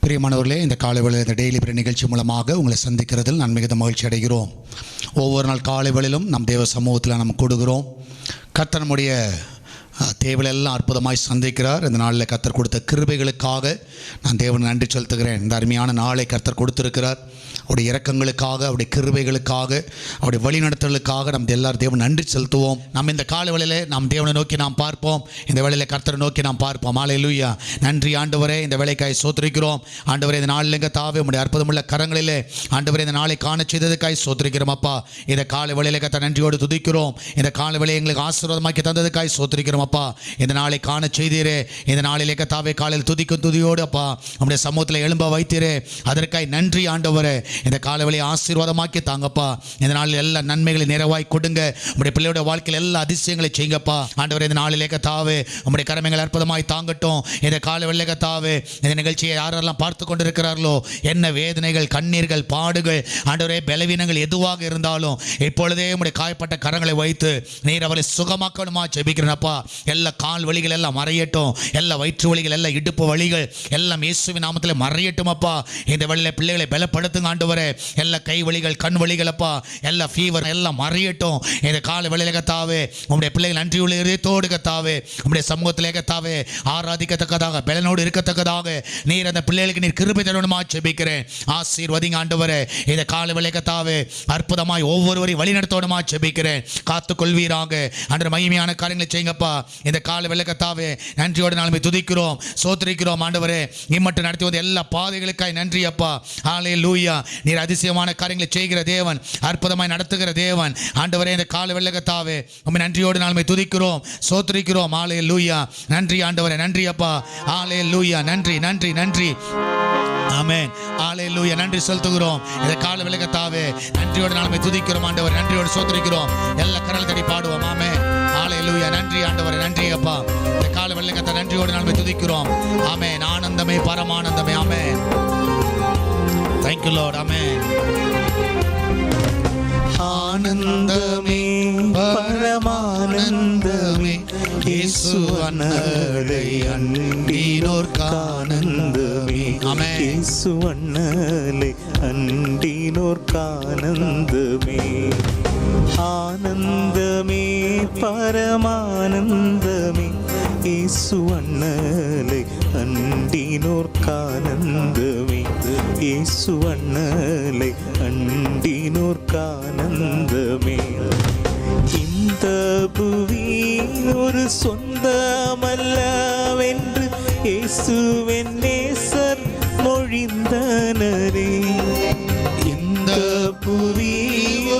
பிரியமானவர்களே, இந்த காலை வேளையில் இந்த டெய்லி பிரேயர் நிகழ்ச்சி மூலமாக உங்களை சந்திக்கிறதில் நான் மிகுந்த மகிழ்ச்சி அடைகிறோம். ஒவ்வொரு நாள் காலை வேளையிலும் நம் தேவ சமூகத்தில் நாம் கொடுக்கிறோம். கர்த்தர் நம்முடைய தேவையெல்லாம் அற்புதமாய் சந்திக்கிறார். இந்த நாளில் கர்த்தர் கொடுத்த கிருபைகளுக்காக நான் தேவன் நன்றி செலுத்துகிறேன். இந்த அருமையான நாளை கர்த்தர் கொடுத்திருக்கிறார். அவருடைய இரக்கங்களுக்காக, அவருடைய கிருபைகளுக்காக, அவருடைய வழிநடத்தலுக்காக நம்ம எல்லாரும் தேவன் நன்றி செலுத்துவோம். நம்ம இந்த காலை வேளையிலே நாம் தேவனை நோக்கி நாம் பார்ப்போம். இந்த வேளையில் கர்த்தரை நோக்கி நாம் பார்ப்போம். ஹல்லேலூயா. நன்றி ஆண்டவரே, இந்த வேளைக்காய் ஸ்தோத்திரிக்கிறோம். ஆண்டவரே, இந்த நாளில் தாவே உம்முடைய அற்புதமுள்ள கரங்களிலே ஆண்டவரே இந்த நாளை காண செய்ததுக்காய் ஸ்தோத்திரிக்கிறோம். அப்பா, இந்த காலை வேளையிலே கர்த்தர் நன்றியோடு துதிக்கிறோம். இந்த காலை வேளையை எங்களுக்கு ஆசீர்வாதமாக்கி தந்ததுக்காய் ஸ்தோத்திரிக்கிறோம். அப்பா, இந்த நாளை காண செய்தீரே. இந்த நாளிலே கர்த்தாவே காலையில் துதிக்கும் துதியோடு அப்பா நம்முடைய சமூகத்தில் எழும்ப வைத்தீரே. அதற்காய் நன்றி ஆண்டவரே. இந்த காலை வேளையை ஆசீர்வாதமாக்கி தாங்கப்பா. இந்த நாளில் எல்லா நன்மைகளை நிறைவாய் கொடுங்க. உங்களுடைய பிள்ளையோட வாழ்க்கையில் எல்லா அதிசயங்களை செய்யுங்கப்பா. ஆண்டவரே, இந்த நாளிலே கர்த்தாவே உங்களுடைய கரமைகள் அற்புதமாய் தாங்கட்டும். இந்த காலை வேளையிலே கர்த்தாவே இந்த நிகழ்ச்சியை யாரெல்லாம் பார்த்து கொண்டிருக்கிறார்களோ, என்ன வேதனைகள், கண்ணீர்கள், பாடுகள், ஆண்டவரே பலவீனங்கள் எதுவாக இருந்தாலும் இப்பொழுதே உங்களுடைய காயப்பட்ட கரங்களை வைத்து நீர் அவரை சுகமாக்கணுமா ஜெபிக்கிறேனப்பா. எல்லா கால் வலிகள் எல்லாம் மறையட்டும். எல்லா வயிற்று வலிகள், எல்லா இடுப்பு வலிகள் எல்லாம் இயேசுவின் நாமத்தில் மறையட்டும் அப்பா. இந்த வேளையிலே பிள்ளைகளை பலப்படுத்துங்க ஆண்டவரே. எல்லா கை வலிகள், கண் வலிகள் அப்பா, எல்லா ஃபீவர் எல்லாம் மறையட்டும். இந்த காலை வேளையிலே கர்த்தாவே உம்முடைய பிள்ளைகள் நன்றியுள்ள இதயத்தோடு கர்த்தாவே உம்முடைய சமூகத்திலே கர்த்தாவே ஆராதிக்கத்தக்கதாக, பலனோடு இருக்கத்தக்கதாக நீர் அந்த பிள்ளைகளுக்கு நீர் கிருபை தரணுமா ஜெபிக்கிறேன். ஆசீர்வதிங்க ஆண்டவரே. இந்த காலை வேளையிலே கர்த்தாவே அற்புதமாய் ஒவ்வொருவரையும் வழி நடத்தணுமா ஜெபிக்கிறேன். காத்துக்கொள்வீராக. அன்று மகிமையான காரியங்களை செய்யுங்கப்பா. இந்த காலை வேளையிலே கர்த்தாவே நன்றியோடு நாளை ஸ்துதிக்கிறோம், ஸ்தோத்திரிக்கிறோம் ஆண்டவரே. இம்மட்டு நடத்தி வந்த எல்லா பாதைகளுக்காய் நன்றி அப்பா. ஹல்லேலூயா. நீர் அதிசயமான காரியங்களை செய்கிற தேவன், அற்புதமாய் நடத்துகிற தேவன் ஆண்டவரே. இந்த காலை வேளையிலே கர்த்தாவே உம்மை நன்றியோடு நாளை துதிக்கிறோம், ஸ்தோத்திரிக்கிறோம். ஹல்லேலூயா. நன்றி ஆண்டவரே, நன்றி அப்பா. ஹல்லேலூயா. நன்றி நன்றி நன்றி. ஆமென். ஹல்லேலூயா. நன்றி செலுத்துகிறோம். இந்த காலை வேளையிலே கர்த்தாவே நன்றியோடு நாளை துதிக்கிறோம் ஆண்டவரே. நன்றியோடு ஸ்தோத்திரிக்கிறோம். எல்லா கரங்களை தட்டி பாடுவோம். ஆமென். ஹல்லேலூயா. நன்றி ஆண்டவரே, நன்றி அப்பா. இந்த காலை வேளையிலே கர்த்தாவே நன்றியோடு நாளை துதிக்கிறோம். ஆமென். ஆனந்தமே பரமானந்தமே. ஆமென். Thank you Lord. Amen. ஆனந்தமே பரமானந்தமே இயேசு அன்னலை அண்டினோர்க்கு ஆனந்தமே. ஆமென். இயேசு அன்னலை அண்டினோர்க்கு ஆனந்தமே. ஆனந்தமே பரமானந்தமே இயேசு அன்னலை அண்டினோர்க்கு ஆனந்தமே. இயேசு அன்னலை அண்டினோர்க்கு ஆனந்தமே. இந்த புவி ஒரு சொந்தமல்லவென்று இயேசுவின் நேசர் மொழிந்தனரே. இந்த புவி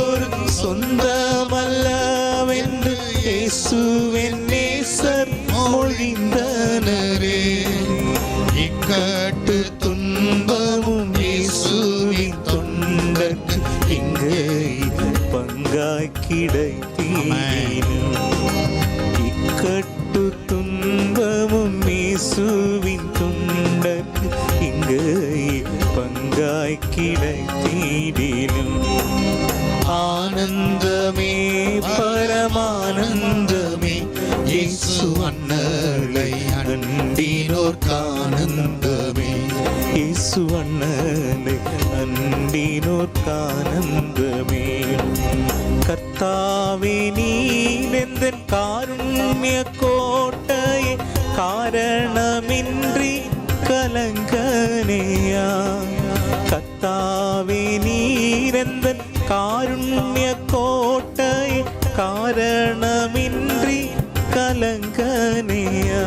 ஒரு சொந்தமல்லவென்று இயேசுவின் நேசர் மொழிந்தனரே. இக்கட்டு துன்பமும் இயேசுவின் தொண்டர்க்கு இங்கே பங்காய் கிடைத்தீனும். இக்கட்டு துன்பமும் இயேசுவின் தொண்டர்க்கு இங்கே பங்காய் கிடைத்தீனும். ஆனந்தமே பரமானந்தமே இயேசு அன்னலை அண்டினோர்க்கு ஆனந்தமே. இயேசு அன்னலை அண்டினோர்க்கு ஆனந்தமே. கர்த்தாவே நீர் எந்தன் காருண்ய கோட்டையே, காரணமின்றி கலங்கனையா. கர்த்தாவே நீர் எந்தன் காருண்ய கோட்டையே, காரணமின்றி கலங்கனையா.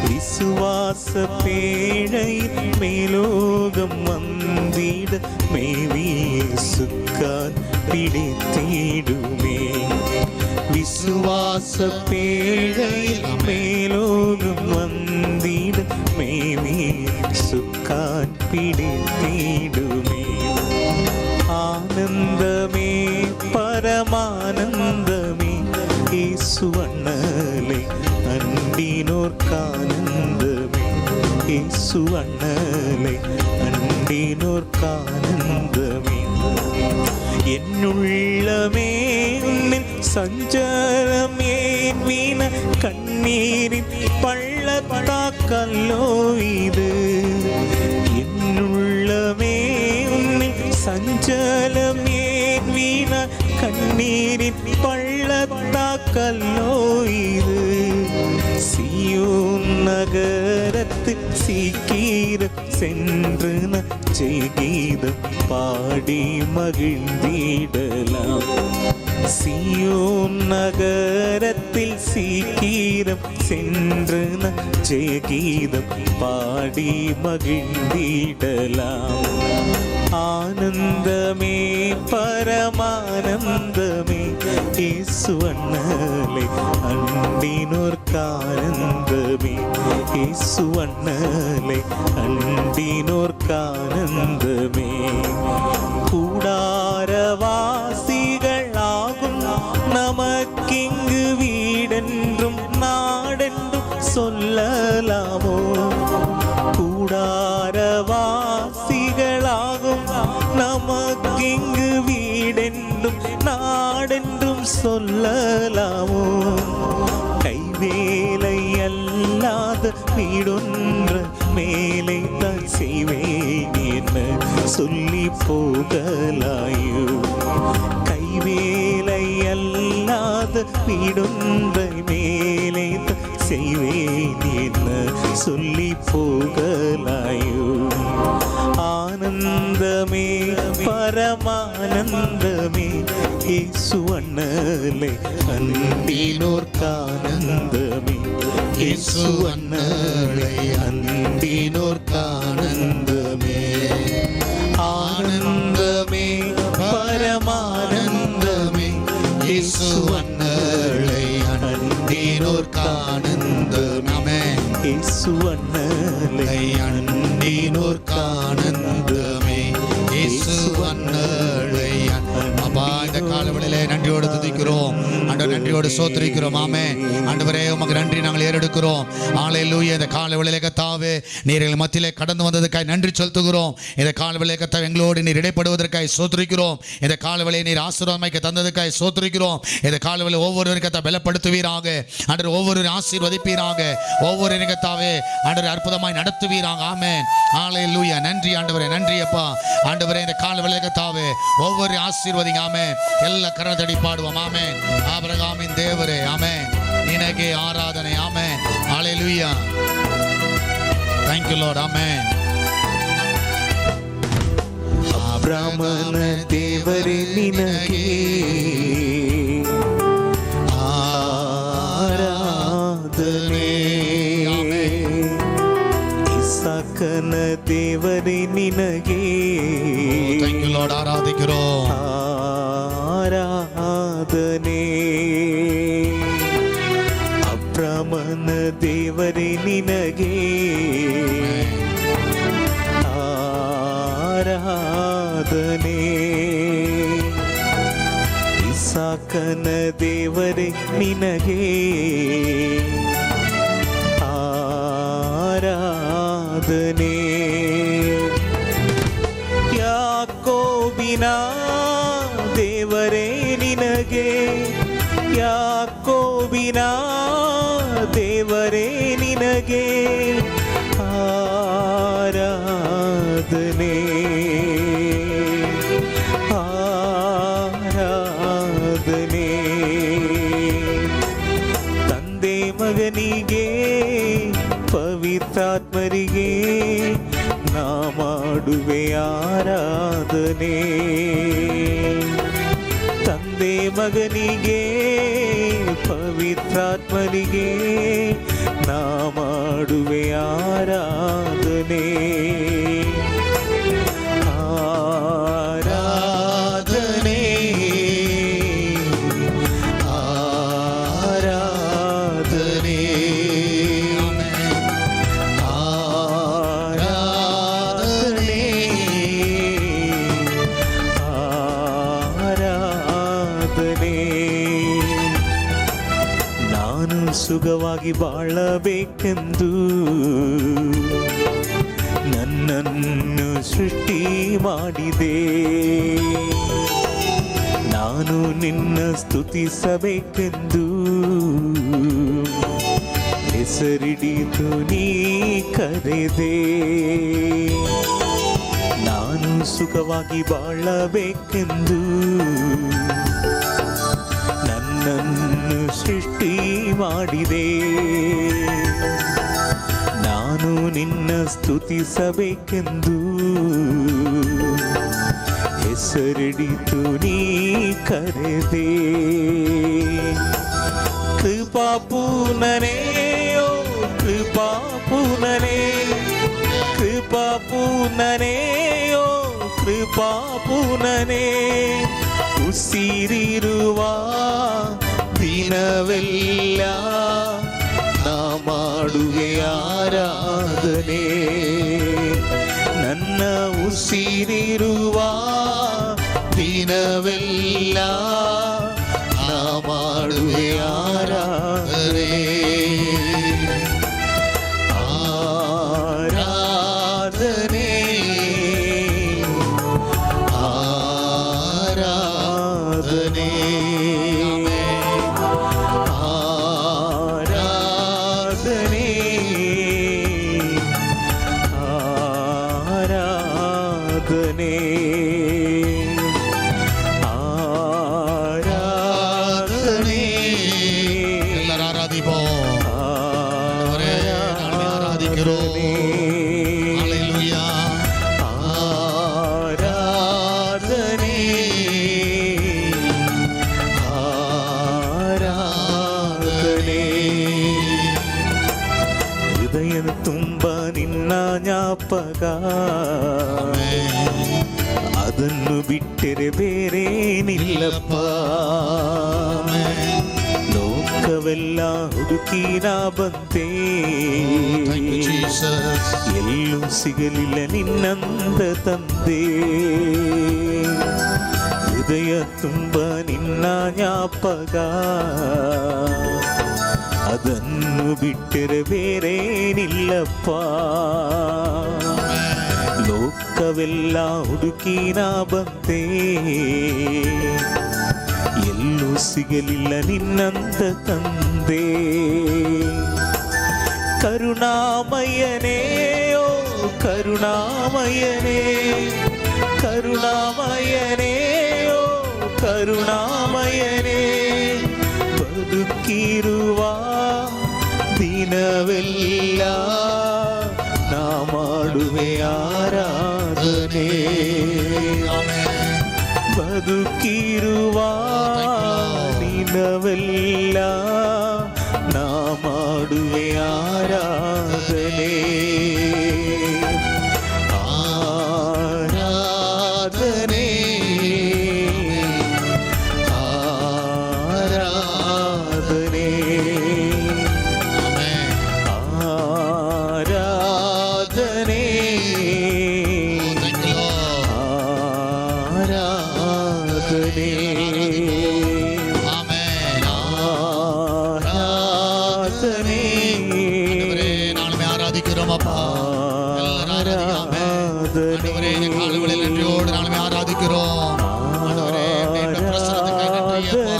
விசுவாச பேழை மேலோகம் வந்திட மேவியேசுக்கால் பிடித்திடுமே. விசுவாச பேழை மேலோகம் வந்திட மேவியேசுக்கால் பிடித்திடுமே. ஆனந்தமே பரமானந்தமே இயேசு அன்னலை அண்டினோர்க்கு ஆனந்தமே. இயேசு அன்னலை அண்டினோர்க்கு ஆனந்தமே. என்னுள்ளமே உன்னின் சஞ்சலம் ஏன் வீண கண்ணீரின் பள்ளத்தாக்கல்லோ இது. உள்ளமே உன்னில் சஞ்சலம் ஏன் வீணா கண்ணீரின் பள்ளத்தாக்கல்லோ இது சீயோன் நகரத்து சீக்கிரம் சென்று ஜெயகீதம் பாடி மகிழ்ந்திடலாம் சீயோன் நகரத்தில் சீக்கிரம் சென்று ஜெயகீதம் பாடி மகிழ்ந்திடலாம் ஆனந்தமே பரமானந்தமே இயேசு அண்ணலை அண்டினோர்க்கானந்தமே இயேசு அண்ணலை அண்டினோர்க்கானந்தமே கூடாரவாசிகளாகும் நமக்கிங்கு வீடென்றும் நாடென்றும் சொல்லலாமோ கூடாரவாசிகளாகும் நமக்கிங்கு வீடென்றும் நாடென்றும் சொல்லலாமோ கைவேலை அல்லாத வீடொன்று மேலே தான் செய்வேன் என்ன சொல்லி போகலாயோ கைவேலை அல்லாத வீடொன்றை மேலே தான் செய்வேன் என்ன சொல்லி போகலாயோ ஆனந்தமே பரமானந்தமே இயேசு அண்ணலை அண்டினோர்க்கானந்தமே இயேசு அண்ணலை அண்டினோர்க்கானந்தமே ஆனந்தமே பரமானந்தமே இயேசு அண்ணலை அண்டினோர்க்கானந்தமே இயேசு அண்ணலை அண்டினோர்க்கானந்தமே இயேசு அண்ணலை அப்பா இந்த காலவெளியிலே நன்றியோடு துதிக்கிறோம் ஆண்டவர் நன்றியோடு சோத்திரிக்கிறோம் ஆமென் ஆண்டவரே உமக்கு நன்றி நாங்கள் ஏறெடுக்கிறோம் ஹல்லேலூயா இந்த காலவெளியிலே கர்த்தாவே நீர் எங்கள் மத்தியிலே கடந்து வந்ததற்காய் நன்றி செலுத்துகிறோம் இந்த காலவெளியிலே கர்த்தாவே எங்களோடு நீர் இடைப்படுவதற்காய் சோத்திரிக்கிறோம் இந்த காலவெளியை நீர் ஆசீர்வாதமாய் தந்ததற்காய் சோத்திரிக்கிறோம் இந்த காலவெளியை ஒவ்வொருவரும் கர்த்தா பலப்படுத்துவீராக ஆண்டவர் ஒவ்வொருவரும் ஆசீர்வதிப்பீராக ஒவ்வொருவரும் கர்த்தாவே ஆண்டவர் அற்புதமாய் நடத்துவீராக ஆமென் ஹல்லேலூயா நன்றி ஆண்டவரே நன்றி அப்பா ஆண்டவரே இந்த காலவெளியிலே கர்த்தாவே ஒவ்வொரு ஆசீர்வதிங்க ஆமென் எல்லா கரத்தடி பாடுவோம் ஆமென் ஆபிரகாமின் தேவரே ஆமென் நினக்கே ஆராதனை ஆமென் ஹல்லேலூயா thank you lord ஆமென் அபிரகாமன தேவரே நினக்கே ஆராதனை இசாக்கன தேவரே நினக்கே thank you lord ஆராதிக்கிறோம் ஆராதனை அபிரகாமன தேவரே நினக்கே ஆராதனை ಇಸಾಕನ ದೇವರೇ ನಿನಗೆ ಆರಾಧನೆ ಯಾಕೋಬಿನ ದೇವರೇ ನಿನಗೆ ಯಾಕೋಬಿನ ದೇವರೇ ನಿನಗೆ ಆರಾಧನೆ ಆರಾಧನೆ ತಂದೆ ಮಗನಿಗೆ ಪವಿತ್ರಾತ್ಮರಿಗೆ ನಾ ಮಾಡುವೆ ಆರಾಧನೆ ತಂದೆ ಮಗನಿಗೆ ಪವಿತ್ರಾತ್ಮರಿಗೆ ನಾ ಮಾಡುವೆ ಆರಾಧನೆ ಆರಾಧನೆ ಆರಾಧನೆ ಆರಾಧನೆ ಆರಾಧನೆ ನಾನು ಸುಖವಾಗಿ ಬಾಳಬೇಕೆಂದು ನನ್ನನ್ನು ಸೃಷ್ಟಿ ಮಾಡಿದೆ ನಾನು ನಿನ್ನ ಸ್ತುತಿಸಬೇಕೆಂದು ಹೆಸರಿಡಿದು ನೀ ಕರೆದೆ ಸುಖವಾಗಿ ಬಾಳಬೇಕೆಂದು ನನ್ನನ್ನು ಸೃಷ್ಟಿ ಮಾಡಿದೆ. ನಾನು ನಿನ್ನ ಸ್ತುತಿಸಬೇಕೆಂದು ಹೆಸರಿಡಿತು ನೀ ಕರೆದೆ. ಕೃಪಾಪೂರ್ಣನೇ ಓ ಕೃಪಾಪೂರ್ಣನೇ, ಕೃಪಾಪೂರ್ಣನೇ ಓ ಕೃಪಾಪೂರ್ಣನೇ, ಉಸಿರಿರುವ ದಿನವೆಲ್ಲ ನಾ ಮಾಡುವೆ ಆರಾಧನೆ. ನನ್ನ ಉಸಿರಿರುವ ದಿನವೆಲ್ಲ ನಾ ಮಾಡುವೆ ಆರಾಧನೆ. ಆರಾಧನೆ ಆರಾಧನೆ ಆರಾಧನೆ ಆರಾಧನೆ ಆರಾಧನೆ. ಎಲ್ಲರೂ ಆರಾಧಿಪೋம். அவரே நாமே ஆராதிக்கிறோம். ஹalleluya. ஆராதனை ಆರಾಧನೆ. ಹೃದಯದ ತುಂಬ ನಿನ್ನ ಜ್ಞಾಪಕ, ಅದನ್ನು ಬಿಟ್ಟರೆ ಬೇರೇನಿಲ್ಲಪ್ಪ. ಲೋಕವೆಲ್ಲ ಹುಡುಕಿ ನಾ ಬಂತೆ, Thank you, Jesus. ಎಲ್ಲೂ ಸಿಗಲಿಲ್ಲ ನಿನ್ನಂದ ತಂದೆ. ಹೃದಯ ತುಂಬ ನಿನ್ನ ಜ್ಞಾಪಕ, ಅದನ್ನು ಬಿಟ್ಟರೆ ಬೇರೇನಿಲ್ಲಪ್ಪ. ಲೋಕವೆಲ್ಲ ಹುಡುಕಿ ನಾ ಬಂತೆ, ಎಲ್ಲೂ ಸಿಗಲಿಲ್ಲ ನಿನ್ನಂತ ತಂದೆ. ಕರುಣಾಮಯನೇ ಓ ಕರುಣಾಮಯನೇ, ಕರುಣಾಮಯನೇ ಓ ಕರುಣಾಮಯನೇ, ಬದುಕಿರುವ ದಿನವೆಲ್ಲ ನಾ ಮಾಡುವೆ ಆರಾಧನೆ. ಬದುಕಿರುವ ದಿನವೆಲ್ಲ ನಾ ಮಾಡುವೆ ಆರಾಧನೆ. ಆರಾಧನೆ ಆರಾಧನೆ ಆರಾಧನೆ ಆರಾಧನೆ ஆமென். ஆராதனை ஆண்டவரே நாமே ஆராதிக்கிறோம் அப்பா. எல்லாரும் ஆராதிக்காம ஆண்டவரே இந்த காலவெளியில் நன்றியோடு நாமே ஆராதிக்கிறோம். ஆண்டவரே உம்முடைய பிரசன்னத்துக்காக நன்றி அப்பா.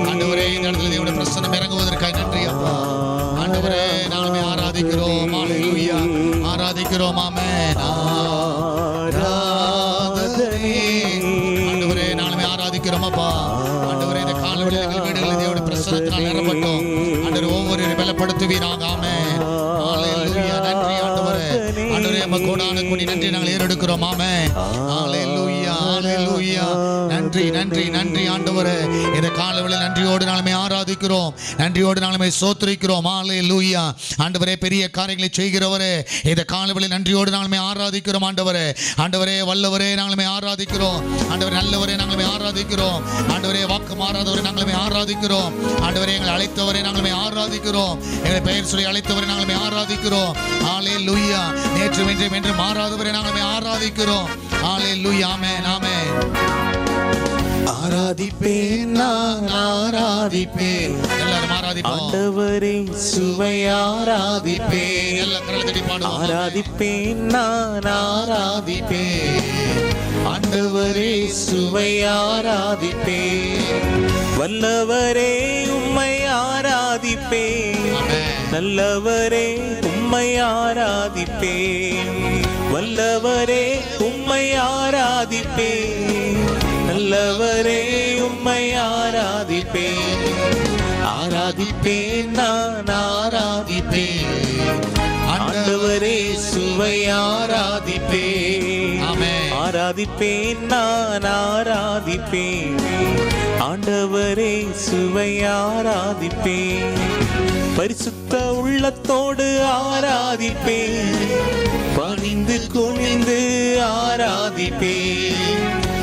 ஆண்டவரே இந்த இடத்துல தேவனுடைய பிரசன்னம் இறங்குவதற்காக நன்றி அப்பா. ஆண்டவரே நாமே ஆராதிக்கிறோம். ஹalleluya. ஆராதிக்கிறோம். ஆமென். ஆராதனை. ஆண்டவரே நாமே ஆராதிக்கிறோம் அப்பா. ஆண்டவரே இந்த காலவெளியில் எங்கள் வீடுகளில் தேவனுடைய பிரசன்னத்தால் நிரப்பட்டும். ஆண்டவரே ஒவ்வொருவரையும் பலப்படுத்துவீராக. ஆமென். ஹalleluya. நன்றி ஆண்டவரே. ஆண்டவரே உமக்கு கோடான கோடி நன்றி நாங்கள் ஏறெடுக்கிறோம். ஆமென். ஹalleluya. ஹalleluya. நன்றி நன்றி நன்றி ஆண்டவரே. இந்த காலவெளியில் நன்றியோடு நாமே ஆராதிக்கிறோம். நன்றியோடு நாமே ஸ்தோத்திரிக்கிறோம். ஹalleluya. ஆண்டவரே பெரிய காரியங்களை செய்கிறவரே, இந்த காலவெளியில் நன்றியோடு நாமே ஆராதிக்கிறோம். ஆண்டவரே ஆண்டவரே வல்லவரே நாமே ஆராதிக்கிறோம். ஆண்டவரே நல்லவரே நாமே ஆராதிக்கிறோம். ஆண்டவரே வாக்கு மாறாதவரே நாமே ஆராதிக்கிறோம். ஆண்டவரே எங்களை அழைத்தவரே நாமே ஆராதிக்கிறோம். எங்களை பெயர் சொல்லி அழைத்தவரை நாமே ஆராதிக்கிறோம். ஹalleluya. நேற்று இன்றும் என்று மாறாதவரை நாமே ஆராதிக்கிறோம். ஹalleluya. ஆமென். ஆமென். ஆராதிப்பேன் நான் ஆராதிப்பேன், எல்லாரும் ஆராதிப்போம். ஆண்டவரே சுவை ஆராதிப்பேன். எல்லாம் கரங்களை தட்டி பாடுவோம். ஆராதிப்பேன் நான் ஆராதிப்பேன், ஆண்டவரே சுவை ஆராதிப்பேன். வல்லவரே உம்மை ஆராதிப்பேன், ஆராதிப்பேன். நல்லவரே உம்மை ஆராதிப்பேன். வல்லவரே உம்மை ஆராதிப்பேன். நல்லவரே உம்மை ஆராதிப்பேன். ஆராதிப்பேன் நான் ஆராதிப்பேன். ஆண்டவரே சுவை ஆராதிப்பேன். ஆராதிப்பேன் நான் ஆராதிப்பேன். ஆண்டவரே சுவை ஆராதிப்பேன். பரிசுத்த உள்ளத்தோடு ஆராதிப்பேன். பணிந்து குனிந்து ஆராதிப்பேன்.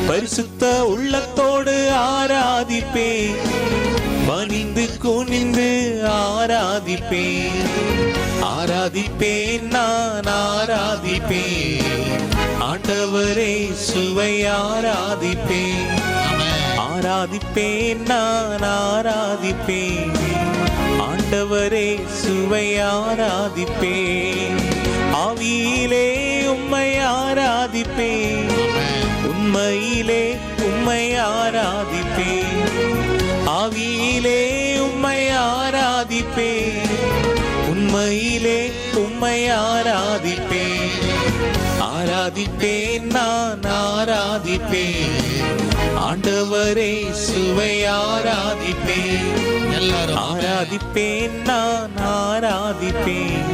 பரிசுத்த உள்ளத்தோடு ஆராதிப்பேன். பணிந்து குனிந்து ஆராதிப்பேன். ஆராதிப்பேன் நான் ஆராதிப்பேன். ஆண்டவரே சுவை ஆராதிப்பேன். ஆராதிப்பேன் நான் ஆராதிப்பேன். ஆண்டவரே சுவை ஆராதிப்பேன். ஆவியிலே உம்மை ஆராதிப்பேன். உண்மையிலே உம்மை ஆராதிப்பேன். ஆவியிலே உம்மை ஆராதிப்பேன். உண்மையிலே உம்மை ஆராதிப்பேன். ஆராதிப்பேன் நான் ஆராதிப்பேன். ஆண்டவரே சுவை ஆராதிப்பேன். எல்லாரும் ஆராதிப்பேன் நான் ஆராதிப்பேன்.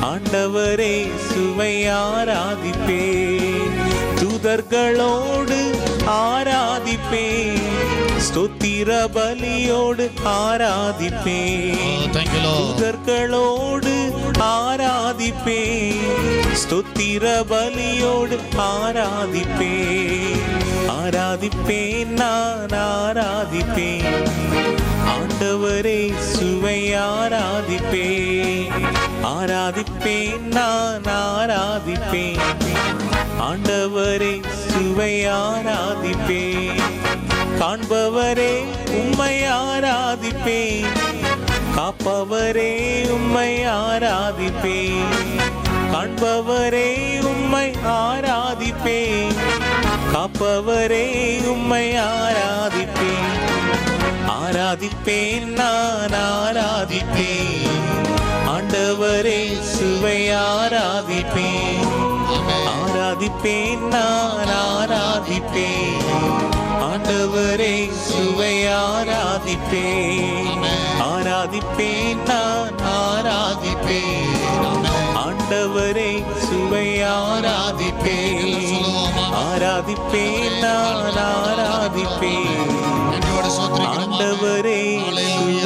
ஆண்டவரே சுவை ஆராதிப்பேன். தூதர்களோடு ஆராதிப்பேன். ஸ்தோத்திர பலியோடு ஆராதிப்பேன். தூதர்களோடு ஆராதிப்பேன். ஸ்தோத்திர பலியோடு ஆராதிப்பேன். ஆராதிப்பேன் நான் ஆராதிப்பேன். ஆண்டவரே சுவை ஆராதிப்பேன். ஆராதிப்பேன் நான் ஆராதிப்பேன். ஆண்டவரே சுவை ஆராதிப்பேன். காண்பவரே உம்மை ஆராதிப்பேன். காப்பவரே உம்மை ஆராதிப்பேன். காண்பவரே உம்மை ஆராதிப்பேன். காப்பவரே உம்மை ஆராதிப்பேன். ஆராதிப்பேன் நான் ஆராதிப்பேன். ஆண்டவரே சுவை ஆராதிப்பேன். ஆராதிப்பேன் நான் ஆராதிப்பேன். ஆண்டவரே சுவை ஆராதிப்பேன். ஆராதிப்பேன் நான் ஆராதிப்பேன். ஆண்டவரே சுவை ஆராதிப்பேன். ஆராதிப்பேன் நான் ஆராதிப்பேன். ஆண்டவரே சுவை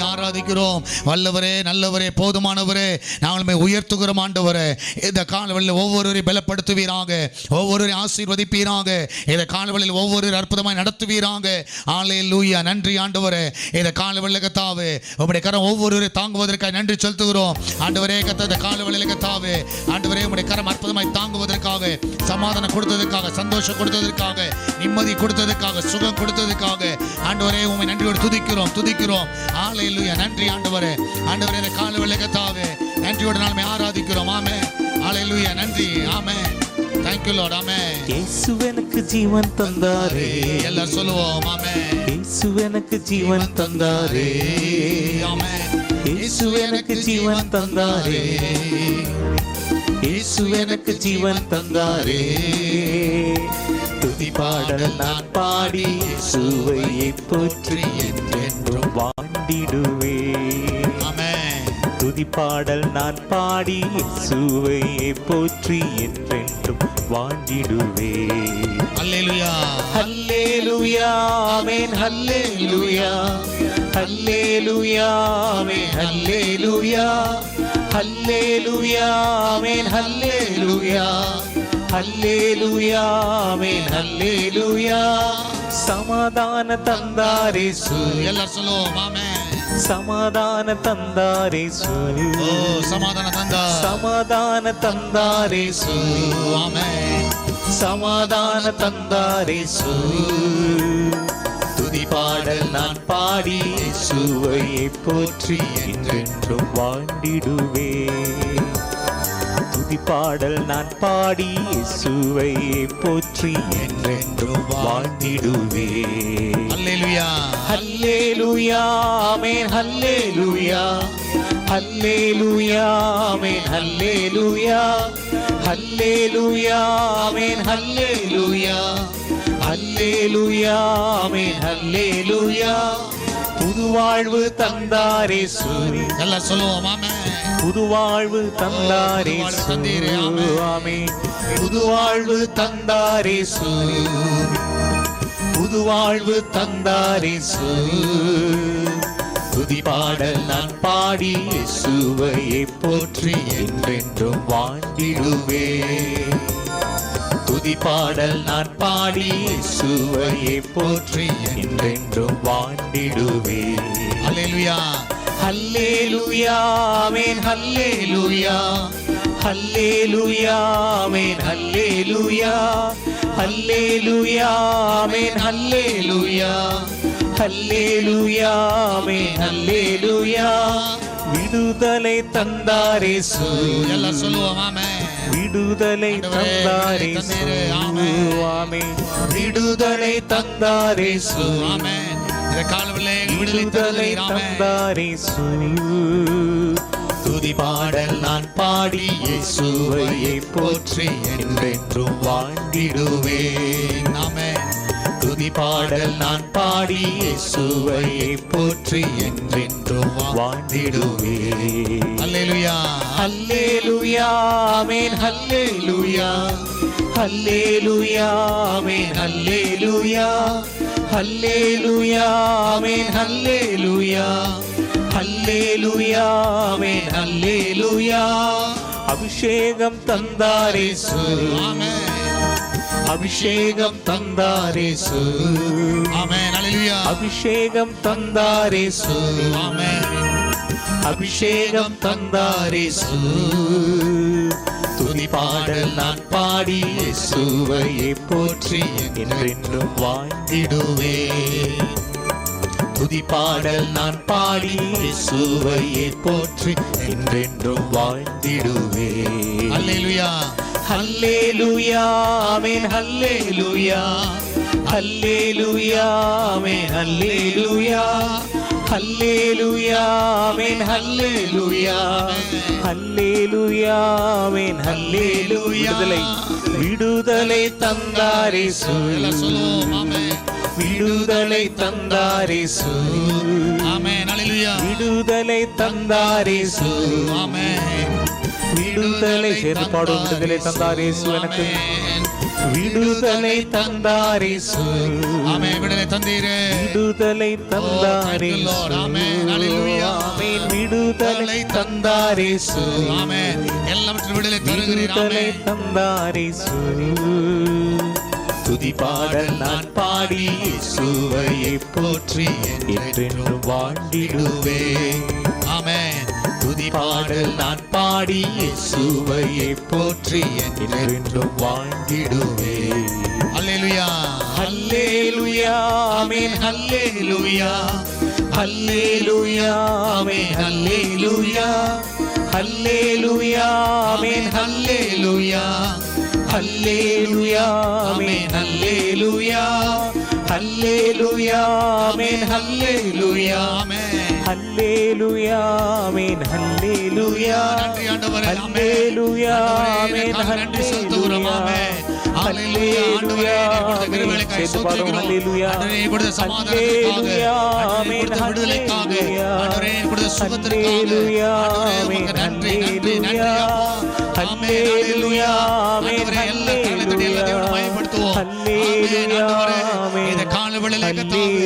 ஆராதிக்கிறோம். வல்லவரே, நல்லவரே, போதுமானவரே, நாங்கள் உயர்த்துகிறோம். ஆண்டவரே, இந்த காலவெளியில் ஒவ்வொருவரை பலப்படுத்துவீராக, ஒவ்வொருவரை ஆசீர்வதிப்பீராக, இந்த காலவெளியில் ஒவ்வொரு அற்புதமாய் நடத்துவீராக. அல்லேலூயா. நன்றி ஆண்டவரே. இந்த காலவெளியில் கர்த்தாவே உம்முடைய கரம் ஒவ்வொருவரை தாங்குவதற்காக நன்றி செலுத்துகிறோம். ஆண்டவரே கர்த்தா, இந்த காலவெளியில் கர்த்தாவே ஆண்டவரே உம்முடைய கரம் அற்புதமாய் தாங்குவதற்காக, சமாதானம் கொடுத்ததற்காக, சந்தோஷம் கொடுத்ததற்காக, நிம்மதி கொடுத்ததற்காக, சுகம் கொடுத்ததற்காக ஆண்டவரே உம்மை நன்றியோடு துதிக்கிறோம். அல்லேலூயா. நன்றி ஆண்டவரே. ஆண்டவரே இந்த காலவெளியில் கர்த்தாவே நன்றியோடு நாமே ஆராதிக்கிறோம். ஆமென். அல்லேலூயா. நன்றி. ஆமென். Thank you Lord. ஆமென். இயேசு எனக்கு ஜீவன் தந்தாரே. எல்லாரும் சொல்லுவோம். ஆமென். இயேசு எனக்கு ஜீவன் தந்தாரே. ஆமென். இயேசு எனக்கு ஜீவன் தந்தாரே. இயேசு எனக்கு ஜீவன் தந்தாரே. துதி பாடல் நான் பாடி இயேசுவையை போற்றி என்றென்றும் வாழ்ந்திடுவே. ஆமென். துதி பாடல் நான் பாடி இயேசுவையை போற்றி என்றென்றும் வாழ்ந்திடுவே. அல்லேலூயா. ஹல்லேலூயா. ஆமென். ஹல்லேலூயா. ஹல்லேலூயா. ஆமென். ஹல்லேலூயா. ஹல்லேலூயா. ஆமென். ஹல்லேலூயா. ஹல்லேலூயா. ஆமென். ஹல்லேலூயா. சமாதான தந்தாரேசு. எல்லாரும் சொல்லுவோம். ஆமென். சமாதான தந்தாரேசு. ஓ சமாதான தந்தார். சமாதான தந்தாரேசு. ஆமென். சமாதான தந்தாரேசு. துதி பாடல் நான் பாடி இயேசுவையை போற்றி என்றென்றும் வாழ்ந்திடுவே. துதிப்பாடல் நான் பாடி இயேசுவை போற்றி என்றென்றும் வாழ்ந்திடுவே. அல்லேலூயா. ஹல்லேலூயா ஆமென் ஹல்லேலூயா ஹல்லேலூயா ஆமென் ஹல்லேலூயா ஹல்லேலூயா ஆமென் ஹல்லேலூயா ஹல்லேலூயா ஆமென் ஹல்லேலூயா. புதுவாழ்வு தந்தாரே இயேசு. எல்லாம் சொல்லுவோம் ஆமென். புதுவாழ்வு தந்தாரே இயேசு. தந்தீரே ஆமென். ஆமென். புதுவாழ்வு தந்தாரே இயேசு. புதுவாழ்வு தந்தாரே இயேசு. துதிபாடல் நான் பாடி இயேசுவையே போற்றி என்றென்றும் வாழ்ந்திடுவே. துதிபாடல் நான் பாடி இயேசுவையே போற்றி என்றென்றும் வாழ்ந்திடுவே. அல்லேலூயா. ஹல்லேலூயா ஆமென் ஹல்லேலூயா ஹல்லேலூயா ஆமென் ஹல்லேலூயா ஹல்லேலூயா ஆமென் ஹல்லேலூயா ஹல்லேலூயா ஆமென் ஹல்லேலூயா. விடுதலை தந்தாரே இயேசு. எல்லாம் சொல்லுவோம் ஆமென். விடுதலை தந்தாரே இயேசு. ஆமென். விடுதலை தந்தாரே இயேசு. ஆமென். இந்த காலவெளியிலே விடுதலை தந்தாரே இயேசு. துதிபாடல் நான் பாடி இயேசுவையே போற்றி என்றென்றும் வாழ்ந்திடுவேன். ஆமென். துதிபாடல் நான் பாடி இயேசுவையே போற்றி என்றென்றும் வாழ்ந்திடுவேன். அல்லேலூயா. ஹல்லேலூயா ஆமென் ஹல்லேலூயா ஹல்லேலூயா ஆமென் ஹல்லேலூயா ஹல்லேலூயா ஆமென் ஹல்லேலூயா ஹல்லேலூயா ஆமென் ஹல்லேலூயா. அபிஷேகம் தந்தாரே இயேசு. ஆமென். அபிஷேகம் தந்தாரே இயேசு. ஆமென். அல்லேலூயா. அபிஷேகம் தந்தாரே இயேசு. ஆமென். அபிஷேகம் தந்தாரே இயேசு. துதிபாடல் நான் பாடி இயேசுவையே போற்றி என்றென்றும் வாழ்ந்திடுவே. துதிபாடல் நான் பாடி இயேசுவையே போற்றி என்றென்றும் வாழ்ந்திடுவே. அல்லேலூயா. ஹல்லேலூயா ஆமென் ஹல்லேலூயா ஹல்லேலூயா ஆமென் ஹல்லேலூயா ஹல்லேலூயா ஆமென் ஹல்லேலூயா ஹல்லேலூயா ஆமென் ஹல்லேலூயா. விடுதலை விடுதலை தந்தாரே இயேசு. எல்லாம் சொல்லுவோம் ஆமென். விடுதலை தந்தாரே இயேசு. ஆமென். அல்லேலூயா. விடுதலை தந்தாரே இயேசு. ஆமென். விடுதலை சேர்ந்து பாடும். விடுதலை தந்தாரே இயேசு எனக்கு. ஆமென். விடுதலை தந்தாரே இயேசு. ஆமென். விடுதலை தந்தீரே. விடுதலை தந்தாரே thank you, Lord. இயேசு. Amen. Hallelujah. ஆமென். விடுதலை தந்தாரே இயேசு. ஆமென். எல்லாவற்றிலும் விடுதலை தருகிறீர். விடுதலை ஆமென். தந்தாரே இயேசு. துதிபாடல் நான் பாடி இயேசுவையே போற்றி என்றென்றும் வாழ்ந்திடுவே. ஆமென். துதிபாடல் நான் பாடி இயேசுவையே போற்றி என்றென்றும் வாழ்ந்திடுவே. அல்லேலூயா. ஹல்லேலூயா ஆமென் ஹல்லேலூயா ஹல்லேலூயா ஆமென் ஹல்லேலூயா ஹல்லேலூயா ஆமென் ஹல்லேலூயா ஹல்லேலூயா ஆமென் ஹல்லேலூயா ஹல்லேலூயா ஆமென் ஹல்லேலூயா ஆமென். ஹல்லேலூயா ஆமென் ஹல்லேலூயா நன்றி ஆண்டவரே. ஆமென். ஹல்லேலூயா ஆண்டவரே, ஆமென் எனக்கு நன்றி செலுத்துகிறோம். ஆமென். அல்லேலூயா. ஆண்டவரே, நீர் கொடுத்த கிருபைகளுக்காய் ஸ்தோத்திரிக்கிறோம். ஆண்டவரே, நீர் கொடுத்த சமாதானத்திற்காக, ஆண்டவரே, நீர் கொடுத்த விடுதலைக்காக, ஆண்டவரே, நீர் கொடுத்த சுகத்திற்காக, ஆண்டவரே, உமக்கு நன்றி, நன்றி, நன்றி அப்பா. ஆமென். அல்லேலூயா. ஆண்டவரே, எல்லா காலத்திலும் எல்லா தேவனை மகிமைப்படுத்துவோம். ஆமென். ஆண்டவரே, இந்த காலவேளையிலே கர்த்தாவே,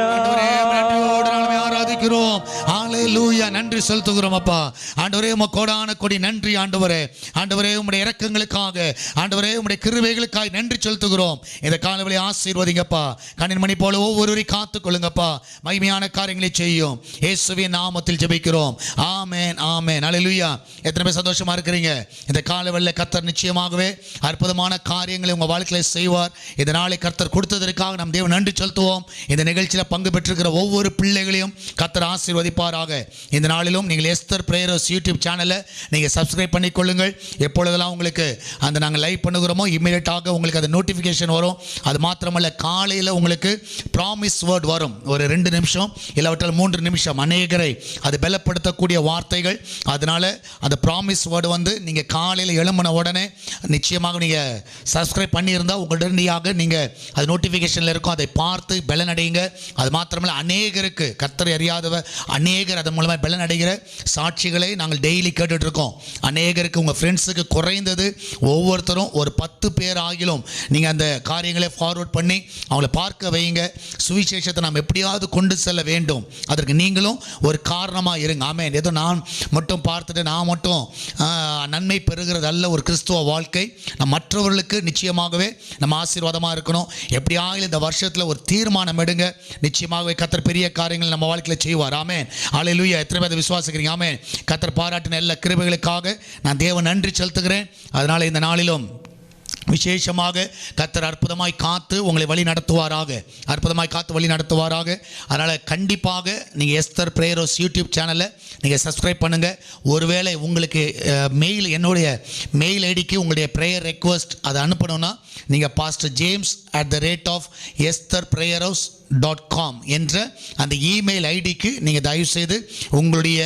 ஆண்டவரே, நன்றியோடு நாங்கள் ஆராதிக்கிறோம். ஹல்லேலூயா. நன்றி செலுத்துகிறோம் அப்பா. ஆண்டவரே, உமக்கு கோடான கோடி நன்றி ஆண்டவரே. ஆண்டவரே, உம்முடைய இரக்கங்களுக்காக, ஆண்டவரே, உம்முடைய கிருபைகளுக்காக நன்றி செலுத்துகிறோம். இந்த காலவேளை ஆசீர்வதிங்கப்பா. கண்ணின் மணி போல ஒவ்வொருவரையும் காத்துக் கொள்ளுங்கப்பா. மகிமையான காரியங்களை செய்யும். இயேசுவின் நாமத்தில் ஜெபிக்கிறோம். ஆமென். ஆமென். ஹல்லேலூயா. எத்தனை பேர் சந்தோஷமா இருக்கிறீங்க? இந்த காலவேளையிலே கர்த்தர் நிச்சயமாகவே அற்புதமான காரியங்களை உங்க வாழ்க்கையில செய்வார். இந்த நாளை கர்த்தர் கொடுத்ததற்காக நம் தேவன் நன்றி செலுத்துவோம். இந்த நிகழ்ச்சியில் பங்கு பெற்றிருக்கிற ஒவ்வொரு பிள்ளைகளையும் கர்த்தர் ஆசீர்வதிப்பாராக. இந்த நாளிலும் நீங்கள் எஸ்தர் பிரேயர் ஹவுஸ் யூடியூப் சேனலை நீங்கள் சப்ஸ்கிரைப் பண்ணிக்கொள்ளுங்கள். எப்பொழுதெல்லாம் உங்களுக்கு அந்த நாங்கள் லைவ் பண்ணுகிறோமோ இம்மீடியட்டாக உங்களுக்கு அது நோட்டிஃபிகேஷன் வரும். அது மாத்திரமல்ல, காலையில் உங்களுக்கு ப்ராமிஸ் வேர்ட் வரும். ஒரு 2 நிமிஷம் இல்லாவிட்டால் 3 நிமிஷம் அநேகரை அது பலப்படுத்தக்கூடிய வார்த்தைகள். அதனால் அந்த ப்ராமிஸ் வேர்டு வந்து நீங்கள் காலையில் எழும்பின உடனே நிச்சயமாக நீங்கள் சப்ஸ்கிரைப் பண்ணியிருந்தால் உடனடியாக நீங்கள் அது நோட்டிஃபிகேஷனில் இருக்கும். அதை பார்த்து பலனடைங்க. அது மாத்திரமல்ல, அநேகருக்கு கர்த்தரை அறியாதவர் அநேகர் அதன் மூலமாக பலனடைகிற சாட்சிகளை நாங்கள் டெய்லி கேட்டுட்ருக்கோம். அநேகருக்கு உங்கள் ஃப்ரெண்ட்ஸுக்கு குறைந்தது ஒவ்வொருத்தரும் ஒரு 10 பேர் ஆகிலும் நீங்கள் அந்த காரியங்களை ஃபார்வர்ட் பண்ணி அவங்கள பார்க்க வைங்க. சுவிசேஷத்தை நாம் எப்படியாவது கொண்டு செல்ல வேண்டும். அதற்கு நீங்களும் ஒரு காரணமாக இருங்க. ஆமென். ஏதோ நான் மட்டும் பார்த்துட்டு நான் மட்டும் நன்மை பெறுகிறது அல்ல ஒரு கிறிஸ்துவ வாழ்க்கை. நம் மற்றவர்களுக்கு நிச்சயமாகவே நம்ம ஆசீர்வாதமாக இருக்கணும். எப்படியாவது இந்த வருஷத்தில் ஒரு தீர்மானம் எடுங்க. நிச்சயமாகவே கர்த்தர் பெரிய காரியங்கள் நம்ம வாழ்க்கையில் செய்வார். ஆமென். ஹல்லேலூயா. எத்தனை பேர் விசுவாசிக்கிறீங்க? ஆமென். கர்த்தர் பாராட்டின எல்லா கிருபைகளுக்காக நான் தேவன் நன்றி செலுத்துகிறேன். அதனால் இந்த நாளிலும் விசேஷமாக கர்த்தர் அற்புதமாய் காத்து உங்களை வழி நடத்துவாராக. அற்புதமாய் காத்து வழி நடத்துவாராக. அதனால் கண்டிப்பாக நீங்கள் எஸ்தர் பிரேயர் ஹவுஸ் யூடியூப் சேனலை நீங்கள் சப்ஸ்கிரைப் பண்ணுங்கள். ஒருவேளை உங்களுக்கு மெயில், என்னுடைய மெயில் ஐடிக்கு உங்களுடைய ப்ரேயர் ரெக்வஸ்ட் அதை அனுப்பணும்னா நீங்கள் pastorjames@estherprayerhouse.com என்ற அந்த இமெயில் ஐடிக்கு நீங்கள் தயவுசெய்து உங்களுடைய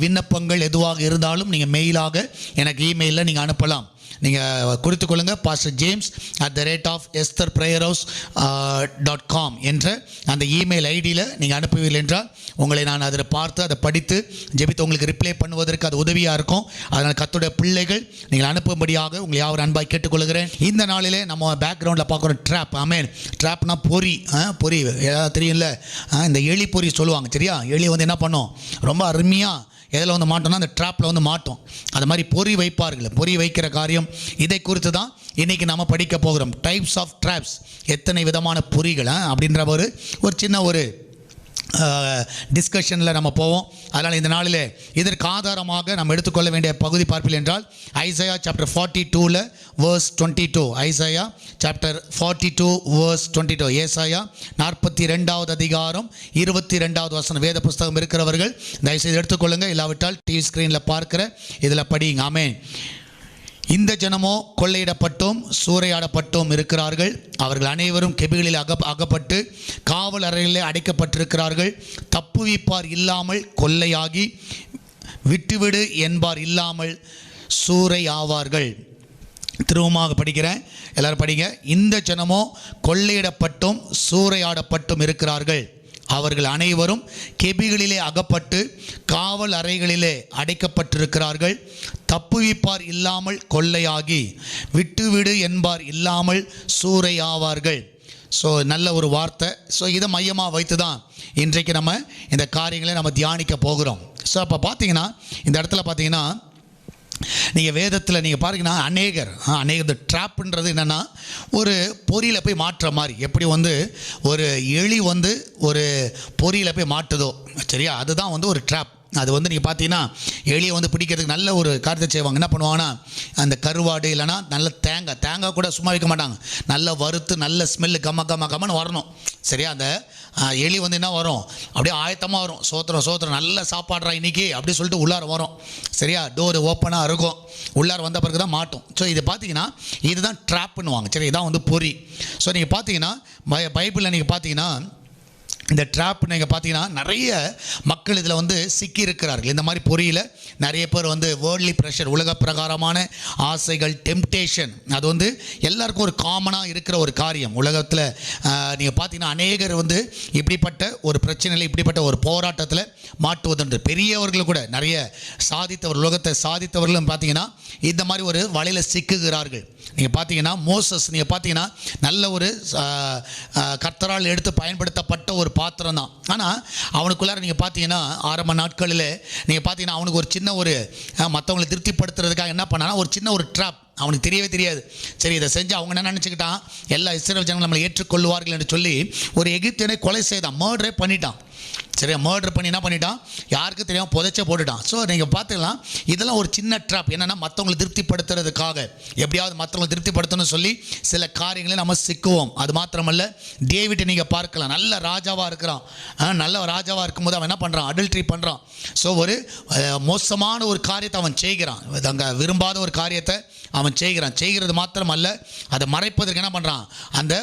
விண்ணப்பங்கள் எதுவாக இருந்தாலும் நீங்கள் மெயிலாக எனக்கு இமெயிலில் நீங்கள் அனுப்பலாம். நீங்கள் குறித்து கொள்ளுங்கள். pastorjames@estherprayerhouse.com என்ற அந்த இமெயில் ஐடியில் நீங்கள் அனுப்புவீர்கள் என்றால் உங்களை நான் அதில் பார்த்து அதை படித்து ஜெபித்து உங்களுக்கு ரிப்ளை பண்ணுவதற்கு அது உதவியாக இருக்கும். அதனால் கர்த்தருடைய பிள்ளைகள் நீங்கள் அனுப்பும்படியாக உங்களை யாரும் அன்பாய் கேட்டுக்கொள்கிறேன். இந்த நாளிலே நம்ம பேக்ரவுண்டில் பார்க்குறோம் ட்ராப். ஆமென். ட்ராப்னா பொறி. பொறி ஏதாவது தெரியும்ல, இந்த எலி பொறி சொல்லுவாங்க. சரியா? எலி வந்து என்ன பண்ணோம், ரொம்ப அருமையாக எதில் வந்து மாட்டோம்னா அந்த ட்ராப்பில் வந்து மாட்டோம். அது மாதிரி பொறி வைப்பார்கள். பொறி வைக்கிற காரியம் இதை குறித்து தான் இன்றைக்கி நம்ம படிக்க போகிறோம். டைப்ஸ் ஆஃப் ட்ராப்ஸ், எத்தனை விதமான பொறிகள் அப்படின்ற ஒரு சின்ன ஒரு டிஸ்கஷனில் நம்ம போவோம். அதனால் இந்த நாளில் இதற்கு ஆதாரமாக நம்ம எடுத்துக்கொள்ள வேண்டிய பகுதி பார்ப்பில் என்றால் Isaiah chapter 42 verse 22. Isaiah chapter 42 verse 22. ஏசாயா 42வது அதிகாரம் 22வது வசனம். வேத புஸ்தகம் இருக்கிறவர்கள் தயவுசெய்து எடுத்துக்கொள்ளுங்கள். இல்லாவிட்டால் டிவி ஸ்க்ரீனில் பார்க்கிற இதில் படிங்க. ஆமென். இந்த ஜனமோ கொள்ளையிடப்பட்டும் சூறையாடப்பட்டும் இருக்கிறார்கள். அவர்கள் அனைவரும் கெபிகளில் அகப்பட்டு காவல் அறையிலே அடைக்கப்பட்டிருக்கிறார்கள். தப்புவிப்பார் இல்லாமல் கொள்ளையாகி, விட்டுவிடு என்பார் இல்லாமல் சூறையாவார்கள். திரும்பமாக படிக்கிறேன், எல்லாரும் படிங்க. இந்த ஜனமோ கொள்ளையிடப்பட்டும் சூறையாடப்பட்டும் இருக்கிறார்கள். அவர்கள் அனைவரும் கெபிகளிலே அகப்பட்டு காவல் அறைகளிலே அடைக்கப்பட்டிருக்கிறார்கள். தப்புவிப்பார் இல்லாமல் கொள்ளையாகி, விட்டுவிடு என்பார் இல்லாமல் சூறையாவார்கள். ஸோ நல்ல ஒரு வார்த்தை. ஸோ இதை மையமாக வைத்து தான் இன்றைக்கு நம்ம இந்த காரியங்களை நம்ம தியானிக்க போகிறோம். ஸோ அப்போ பார்த்தீங்கன்னா இந்த இடத்துல பார்த்தீங்கன்னா நீங்கள் வேதத்தில் நீங்கள் பாருங்கன்னா அநேகர் இந்த ட்ராப்புன்றது என்னென்னா ஒரு பொறியில் போய் மாட்டுற மாதிரி. எப்படி வந்து ஒரு எலி வந்து ஒரு பொறியில் போய் மாட்டுதோ, சரியா, அதுதான் வந்து ஒரு ட்ராப். அது வந்து நீங்கள் பார்த்தீங்கன்னா எலியை வந்து பிடிக்கிறதுக்கு நல்ல ஒரு காரியத்தை செய்வாங்க. என்ன பண்ணுவாங்கன்னா அந்த கருவாடு இல்லைனா நல்ல தேங்காய் கூட சும்மா வைக்க மாட்டாங்க. நல்லா வறுத்து நல்ல ஸ்மெல்லு கம்மன்னு வரணும். சரியா? அந்த எலி வந்து என்ன வரும், அப்படியே ஆயத்தமாக வரும். சோத்திரம் நல்ல சாப்பாடுறா இன்றைக்கி அப்படி சொல்லிட்டு உள்ளார வரும். சரியா? டோரு ஓப்பனாக இருக்கும். உள்ளார வந்த பிறகு தான் மாட்டோம். ஸோ இது பார்த்தீங்கன்னா இதுதான் ட்ராப்புன்னுவாங்க. சரி, இதான் வந்து பொறி. ஸோ நீங்கள் பார்த்தீங்கன்னா பைபிளில் நீங்கள் பார்த்தீங்கன்னா இந்த ட்ராப் நீங்கள் பார்த்தீங்கன்னா நிறைய மக்கள் இதில் வந்து சிக்கி இருக்கிறார்கள். இந்த மாதிரி பொறியில் நிறைய பேர் வந்து வேர்ல்ட்லி ப்ரெஷர், உலக பிரகாரமான ஆசைகள், டெம்டேஷன், அது வந்து எல்லாருக்கும் ஒரு காமனாக இருக்கிற ஒரு காரியம். உலகத்தில் நீங்கள் பார்த்தீங்கன்னா அநேகர் வந்து இப்படிப்பட்ட ஒரு பிரச்சனையில், இப்படிப்பட்ட ஒரு போராட்டத்தில் மாட்டுவதுண்டு. பெரியவர்கள் கூட நிறைய உலகத்தை சாதித்தவர்களும் பார்த்தீங்கன்னா இந்த மாதிரி ஒரு வலையில் சிக்குகிறார்கள். நீங்கள் பார்த்தீங்கன்னா மோசஸ், நீங்கள் பார்த்தீங்கன்னா நல்ல ஒரு கர்த்தரால் எடுத்து பயன்படுத்தப்பட்ட ஒரு பாத்திரம் தான். ஆனால் அவனுக்குள்ளார நீங்கள் பார்த்தீங்கன்னா ஆரம்ப நாட்களில் நீங்கள் பார்த்தீங்கன்னா அவனுக்கு ஒரு சின்ன ஒரு மற்றவங்களை திருப்திப்படுத்துறதுக்காக என்ன பண்ணான்னா ஒரு சின்ன ஒரு ட்ராப். அவனுக்கு தெரியவே தெரியாது. சரி, இதை செஞ்சு அவங்க என்ன நினச்சிக்கிட்டான், எல்லா இஸ்ரவேல் ஜனங்கள் நம்மளை ஏற்றுக்கொள்வார்கள் என்று சொல்லி ஒரு எகிப்தியனை கொலை செய்தான், மர்டரே பண்ணிட்டான். சரியா, மர்டர் பண்ணி என்ன பண்ணிட்டான், யாருக்கு தெரியாமல் புதைச்ச போட்டுட்டான். ஸோ நீங்கள் பார்த்துக்கலாம், இதெல்லாம் ஒரு சின்ன ட்ராப். என்னென்னா மற்றவங்களை திருப்திப்படுத்துறதுக்காக, எப்படியாவது மற்றவங்களை திருப்திப்படுத்தணும்னு சொல்லி சில காரியங்களை நம்ம சிக்குவோம். அது மாத்திரமல்ல, டேவிட்டை நீங்கள் பார்க்கலாம், நல்ல ராஜாவாக இருக்கிறான். நல்ல ராஜாவாக இருக்கும்போது அவன் என்ன பண்ணுறான், அடல்ட்ரி பண்ணுறான். ஸோ ஒரு மோசமான ஒரு காரியத்தை அவன் செய்கிறான், அங்கே விரும்பாத ஒரு காரியத்தை அவன் செய்கிறது மாத்திரமல்ல, அதை மறைப்பதற்கு என்ன பண்ணுறான், அந்த